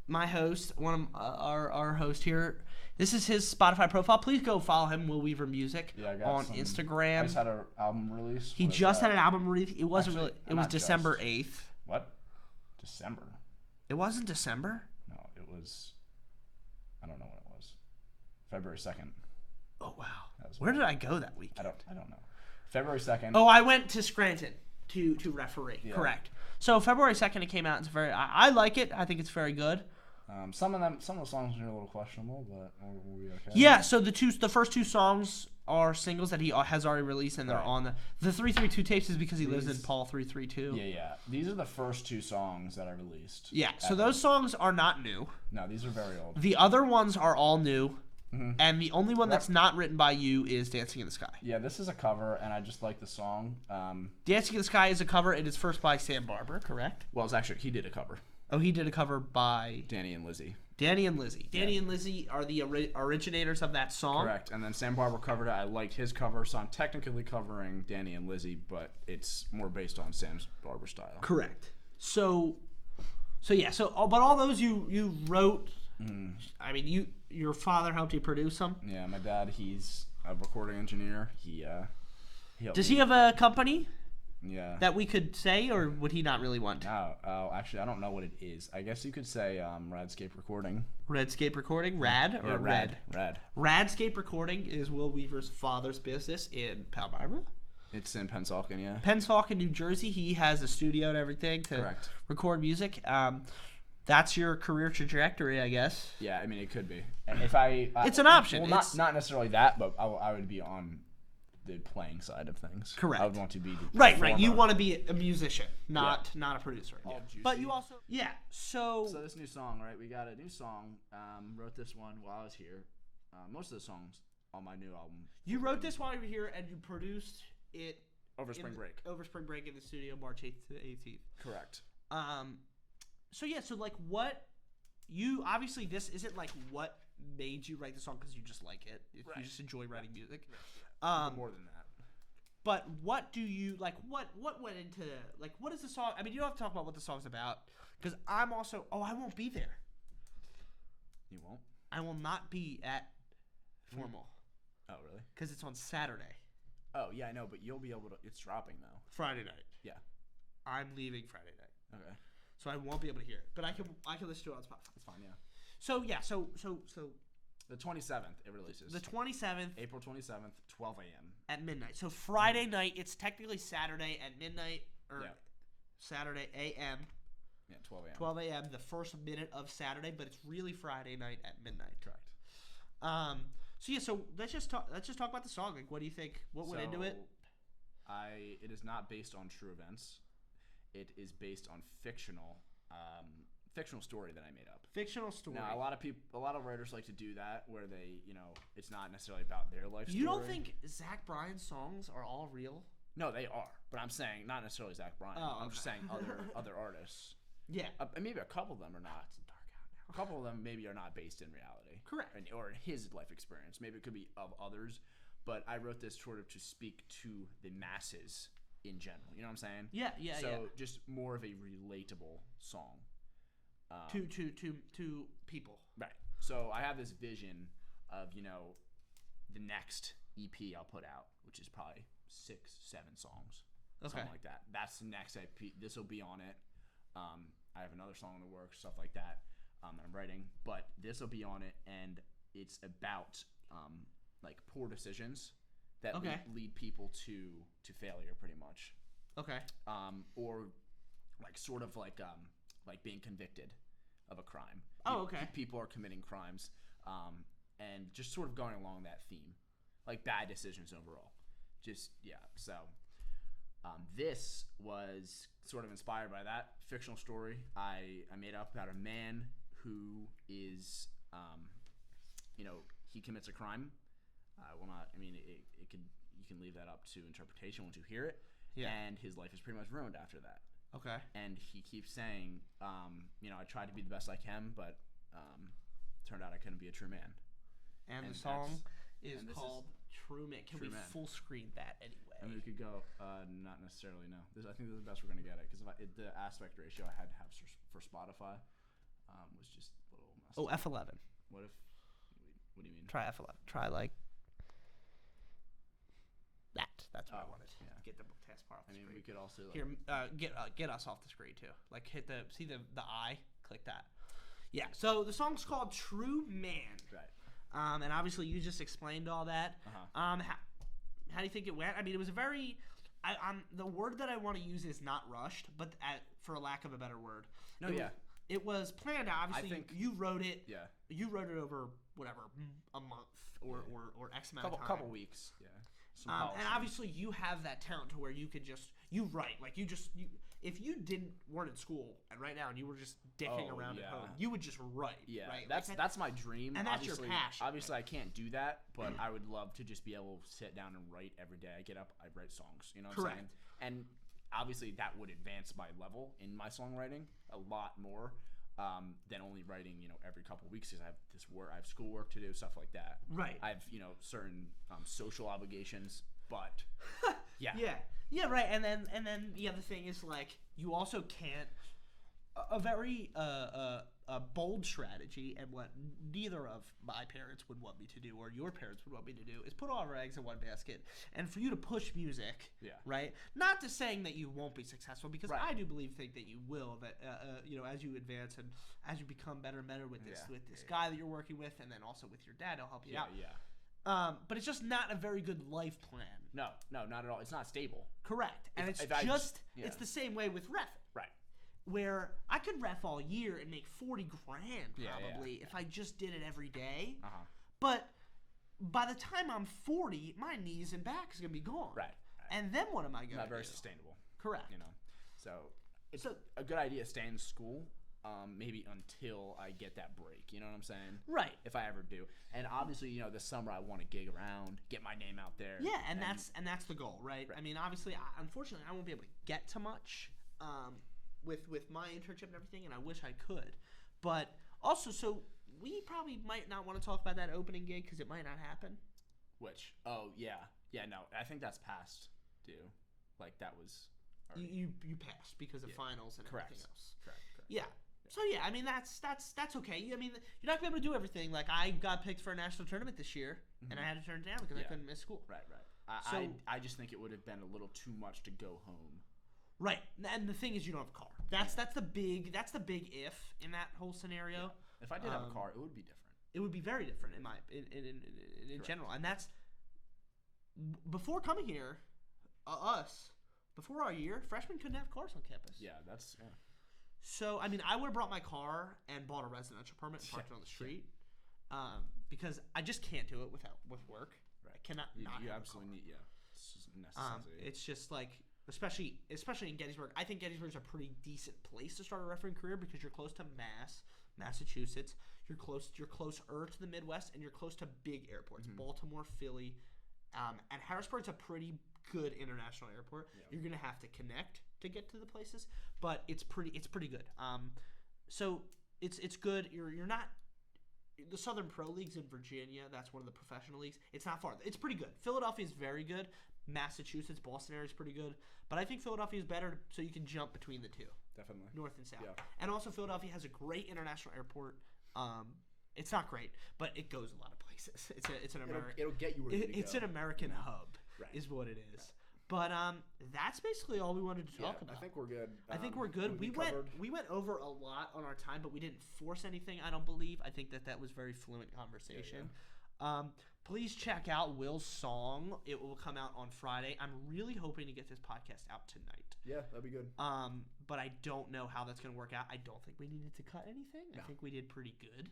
Speaker 1: My host, one of our host here. This is his Spotify profile. Please go follow him, Wil Weaver Music,
Speaker 3: Yeah, I got
Speaker 1: on
Speaker 3: some-
Speaker 1: Instagram.
Speaker 3: I just had an album release.
Speaker 1: He
Speaker 3: What is
Speaker 1: just
Speaker 3: that?
Speaker 1: had an album release. It wasn't
Speaker 3: Actually,
Speaker 1: really. It was
Speaker 3: not
Speaker 1: December
Speaker 3: just.
Speaker 1: 8th.
Speaker 3: What? December?
Speaker 1: It wasn't December.
Speaker 3: No, it was. I don't know when it was. February 2nd.
Speaker 1: Oh wow.
Speaker 3: That was
Speaker 1: Where did I go that week?
Speaker 3: I don't know. February 2nd.
Speaker 1: Oh, I went to Scranton to referee.
Speaker 3: Yeah.
Speaker 1: Correct. So February 2nd it came out. It's I like it. I think it's very good.
Speaker 3: Some of the songs are a little questionable, but we'll be okay.
Speaker 1: Yeah. So the first 2 songs are singles that he has already released, and they're
Speaker 3: Right.
Speaker 1: on the 332 tapes is because he lives in
Speaker 3: These-
Speaker 1: Paul 332.
Speaker 3: Yeah. These are the first 2 songs that I released.
Speaker 1: Yeah. So
Speaker 3: ever.
Speaker 1: those songs are not new.
Speaker 3: No, these are very old.
Speaker 1: The other ones are all new,
Speaker 3: Mhm.
Speaker 1: and the only one that's not written by you is "Dancing in the Sky."
Speaker 3: Yeah, this is a cover, and I just like the song.
Speaker 1: "Dancing in the Sky" is a cover. It is first by Sam Barber, correct?
Speaker 3: Well, it's actually he did a cover.
Speaker 1: Oh, he did a cover by
Speaker 3: Danny and Lizzie.
Speaker 1: Danny and Lizzie. Danny and Lizzie are the originators of that song.
Speaker 3: Correct. And then Sam Barber covered it. I liked his cover, so I'm technically covering Danny and Lizzie, but it's more based on Sam's Barber style.
Speaker 1: Correct. So yeah. But all those you wrote. I mean, your father helped you produce them.
Speaker 3: Yeah, my dad, he's a recording engineer. He helped
Speaker 1: Does
Speaker 3: me.
Speaker 1: he have a company
Speaker 3: Yeah.
Speaker 1: that we could say, or would he not really want?
Speaker 3: Oh, actually, I don't know what it is. I guess you could say Radscape Recording.
Speaker 1: Redscape Recording, Rad or
Speaker 3: Yeah,
Speaker 1: Red?
Speaker 3: Rad.
Speaker 1: Radscape Recording is Wil Weaver's father's business in Palmyra,
Speaker 3: It's in Pennsauken, yeah.
Speaker 1: Pennsauken, New Jersey. He has a studio and everything to
Speaker 3: Correct.
Speaker 1: record music. That's your career trajectory, I guess.
Speaker 3: Yeah, I mean, it could be. If I
Speaker 1: It's an option.
Speaker 3: Well,
Speaker 1: It's-
Speaker 3: not necessarily that, but I would be on the playing side of things.
Speaker 1: Correct.
Speaker 3: I would want to be the
Speaker 1: Right. You
Speaker 3: performer.
Speaker 1: want to be a musician, not a producer.
Speaker 3: All
Speaker 1: But
Speaker 3: juicy.
Speaker 1: you also, So
Speaker 3: So this new song, right? We got a new song. Wrote this one while I was here. Most of the songs on my new album.
Speaker 1: you wrote this while you were here, and you produced it
Speaker 3: Over spring break.
Speaker 1: Over spring break in the studio, March 8th to 18th.
Speaker 3: Correct.
Speaker 1: So like what you obviously this isn't like what made you write the song because you just like it. You just enjoy writing music.
Speaker 3: More than that.
Speaker 1: But what do you like? What went into like? What is the song? I mean, you don't have to talk about what the song's about because I'm also. Oh, I won't be there.
Speaker 3: You won't?
Speaker 1: I will not be at Formal
Speaker 3: Oh, really?
Speaker 1: because it's on Saturday,
Speaker 3: Oh, yeah, I know, but you'll be able to. It's dropping though.
Speaker 1: Friday night.
Speaker 3: Yeah.
Speaker 1: I'm leaving Friday night,
Speaker 3: Okay.
Speaker 1: so I won't be able to hear it. But I can listen to it on Spotify.
Speaker 3: That's fine. Yeah.
Speaker 1: So yeah, so
Speaker 3: The 27th it releases.
Speaker 1: the 27th
Speaker 3: April 27th, 12 a.m.
Speaker 1: at midnight. So Friday night, it's technically Saturday at midnight or
Speaker 3: Yeah.
Speaker 1: Saturday a.m.
Speaker 3: Yeah, 12 a.m.
Speaker 1: 12 a.m. the first minute of Saturday, but it's really Friday night at midnight.
Speaker 3: Correct.
Speaker 1: So let's just talk about the song. Like, what do you think? What went into it?
Speaker 3: It is not based on true events. It is based on fictional story that I made up.
Speaker 1: Fictional story.
Speaker 3: Now, a lot of writers like to do that, where they, it's not necessarily about their life story.
Speaker 1: You don't think Zach Bryan's songs are all real?
Speaker 3: No, they are. But I'm saying not necessarily Zach Bryan.
Speaker 1: Oh,
Speaker 3: I'm just saying other artists.
Speaker 1: Yeah.
Speaker 3: And maybe a couple of them are not.
Speaker 1: It's dark out now.
Speaker 3: A couple of them maybe are not based in reality.
Speaker 1: Correct.
Speaker 3: Or in his life experience. Maybe it could be of others. But I wrote this sort of to speak to the masses in general. You know what I'm saying?
Speaker 1: Yeah.
Speaker 3: So just more of a relatable song.
Speaker 1: To people.
Speaker 3: Right. So I have this vision of, the next EP I'll put out, which is probably 6, 7 songs.
Speaker 1: Okay.
Speaker 3: Something like that. That's the next EP. This will be on it. I have another song in the works, stuff like that, that I'm writing. But this will be on it, and it's about like poor decisions that lead people to failure, pretty much.
Speaker 1: Okay.
Speaker 3: Or like sort of like being convicted of a crime.
Speaker 1: Oh, okay.
Speaker 3: People are committing crimes, and just sort of going along that theme, like bad decisions overall. So this was sort of inspired by that fictional story I made up about a man who is, he commits a crime. You can leave that up to interpretation once you hear it. Yeah. And his life is pretty much ruined after that.
Speaker 1: Okay.
Speaker 3: And he keeps saying, I tried to be the best I can, but turned out I couldn't be a true man.
Speaker 1: And the song is called True Man. Can we full screen that anyway?
Speaker 3: I mean, we could go, not necessarily, no. I think this is the best we're going to get it, because the aspect ratio I had to have for Spotify was just a little messed up.
Speaker 1: F11.
Speaker 3: What do you mean?
Speaker 1: Try F11. Try like that. That's what I wanted. Yeah. Get the test part off the screen.
Speaker 3: We could also
Speaker 1: here get us off the screen too. Like hit the eye, click that. Yeah. So the song's called True Man.
Speaker 3: Right.
Speaker 1: And obviously you just explained all that.
Speaker 3: Uh-huh.
Speaker 1: How do you think it went? I mean, it was a very the word that I want to use is not rushed, but for a lack of a better word.
Speaker 3: No,
Speaker 1: It was planned out. Obviously,
Speaker 3: I think,
Speaker 1: you wrote it.
Speaker 3: Yeah.
Speaker 1: You wrote it over whatever a month or X amount of time.
Speaker 3: Couple weeks. Yeah.
Speaker 1: And obviously, you have that talent to where you could you write like if you weren't in school and right now and you were just dicking around at home, you would just write.
Speaker 3: Yeah.
Speaker 1: Right?
Speaker 3: That's my dream.
Speaker 1: And that's your passion.
Speaker 3: Obviously, I can't do that, but I would love to just be able to sit down and write every day. I get up, I write songs. You know what I'm saying? And obviously, that would advance my level in my songwriting a lot more. Than only writing, every couple of weeks, because I have schoolwork to do, stuff like that.
Speaker 1: Right.
Speaker 3: I have, certain social obligations, but yeah.
Speaker 1: Yeah, right. And then the other thing is like you also can't a very a bold strategy, and what neither of my parents would want me to do or your parents would want me to do is put all our eggs in one basket. And for you to push music, right? Not to saying that you won't be successful, because I do think that you will. That as you advance and as you become better and better with this guy that you're working with, and then also with your dad, he'll help you out.
Speaker 3: Yeah.
Speaker 1: But it's just not a very good life plan.
Speaker 3: No, not at all. It's not stable.
Speaker 1: Correct. And it's the same way with ref.
Speaker 3: Right.
Speaker 1: Where I could ref all year and make $40,000 probably if I just did it every day. But by the time I'm 40, my knees and back is gonna be gone.
Speaker 3: Right.
Speaker 1: And then what am I gonna do?
Speaker 3: Not very sustainable.
Speaker 1: Correct.
Speaker 3: So it's a good idea to stay in school. Maybe until I get that break, you know what I'm saying?
Speaker 1: Right.
Speaker 3: If I ever do. And obviously, this summer I want to gig around, get my name out there.
Speaker 1: Yeah, and that's the goal, right? I mean, obviously, unfortunately, I won't be able to get to much with my internship and everything, and I wish I could. But also, so we probably might not want to talk about that opening gig because it might not happen.
Speaker 3: Which? Oh, yeah. Yeah, no, I think that's past due. Like, that was...
Speaker 1: You passed because of finals and everything else.
Speaker 3: Correct.
Speaker 1: Yeah. So yeah, I mean that's okay. I mean you're not gonna be able to do everything. Like I got picked for a national tournament this year, and I had to turn it down because I couldn't miss school.
Speaker 3: Right. I just think it would have been a little too much to go home.
Speaker 1: Right, and the thing is you don't have a car. That's the big if in that whole scenario.
Speaker 3: Yeah. If I did have a car, it would be different.
Speaker 1: It would be very different in general, and that's before coming here. Before our year, freshmen couldn't have cars on campus.
Speaker 3: Yeah, that's. Yeah.
Speaker 1: So, I mean, I would have brought my car and bought a residential permit and parked it on the street because I just can't do it with work.
Speaker 3: Right.
Speaker 1: I cannot
Speaker 3: You absolutely need, necessity.
Speaker 1: It's just like, especially in Gettysburg. I think Gettysburg's a pretty decent place to start a refereeing career because you're close to Massachusetts. You're closer to the Midwest, and you're close to big airports, Baltimore, Philly, and Harrisburg's a pretty good international airport. Yeah. You're gonna have to connect to get to the places, but it's pretty good. So it's good. You're not. The Southern Pro League's in Virginia. That's one of the professional leagues. It's not far. It's pretty good. Philadelphia is very good. Massachusetts, Boston area is pretty good. But I think Philadelphia is better, so you can jump between the two.
Speaker 2: Definitely.
Speaker 1: North and south.
Speaker 2: Yeah.
Speaker 1: And also Philadelphia has a great international airport. It's not great, but it goes a lot of places. It's an American.
Speaker 2: It'll get you where you need to
Speaker 1: It's
Speaker 2: go.
Speaker 1: an American hub, is what it is. Right. But that's basically all we wanted to talk about.
Speaker 2: I think we're good.
Speaker 1: I think we're good. We went over a lot on our time, but we didn't force anything. I don't believe. I think that was very fluent conversation. Yeah. Please check out Will's song. It will come out on Friday. I'm really hoping to get this podcast out tonight.
Speaker 2: Yeah, that'd be good.
Speaker 1: But I don't know how that's going to work out. I don't think we needed to cut anything. No. I think we did pretty good.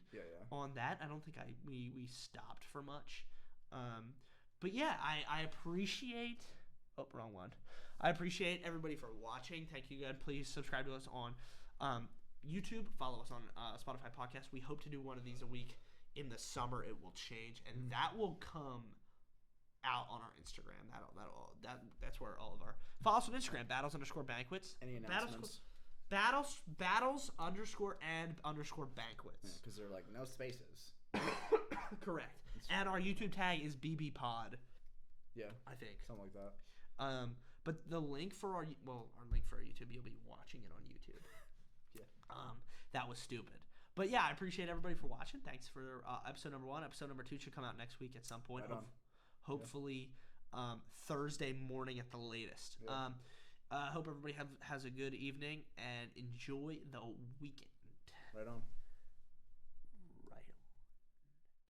Speaker 1: On that. I don't think we stopped for much. But yeah, I appreciate. Oh, wrong one. I appreciate everybody for watching. Thank you, guys. Please subscribe to us on YouTube. Follow us on Spotify podcast. We hope to do one of these a week. In the summer, it will change, and that will come out on our Instagram. That's where all of our follow us on Instagram. Battles_banquets.
Speaker 2: Any announcements?
Speaker 1: Battles_banquets.
Speaker 2: Yeah, because they're like no spaces.
Speaker 1: Correct. And our YouTube tag is BB Pod.
Speaker 2: Yeah,
Speaker 1: I think
Speaker 2: something like that.
Speaker 1: But the link for our link for our YouTube, you'll be watching it on YouTube.
Speaker 2: Yeah.
Speaker 1: That was stupid. But yeah, I appreciate everybody for watching. Thanks for episode number 1. Episode number 2 should come out next week at some point.
Speaker 2: Right
Speaker 1: hopefully Thursday morning at the latest.
Speaker 2: Yeah.
Speaker 1: Hope everybody has a good evening and enjoy the weekend.
Speaker 2: Right on.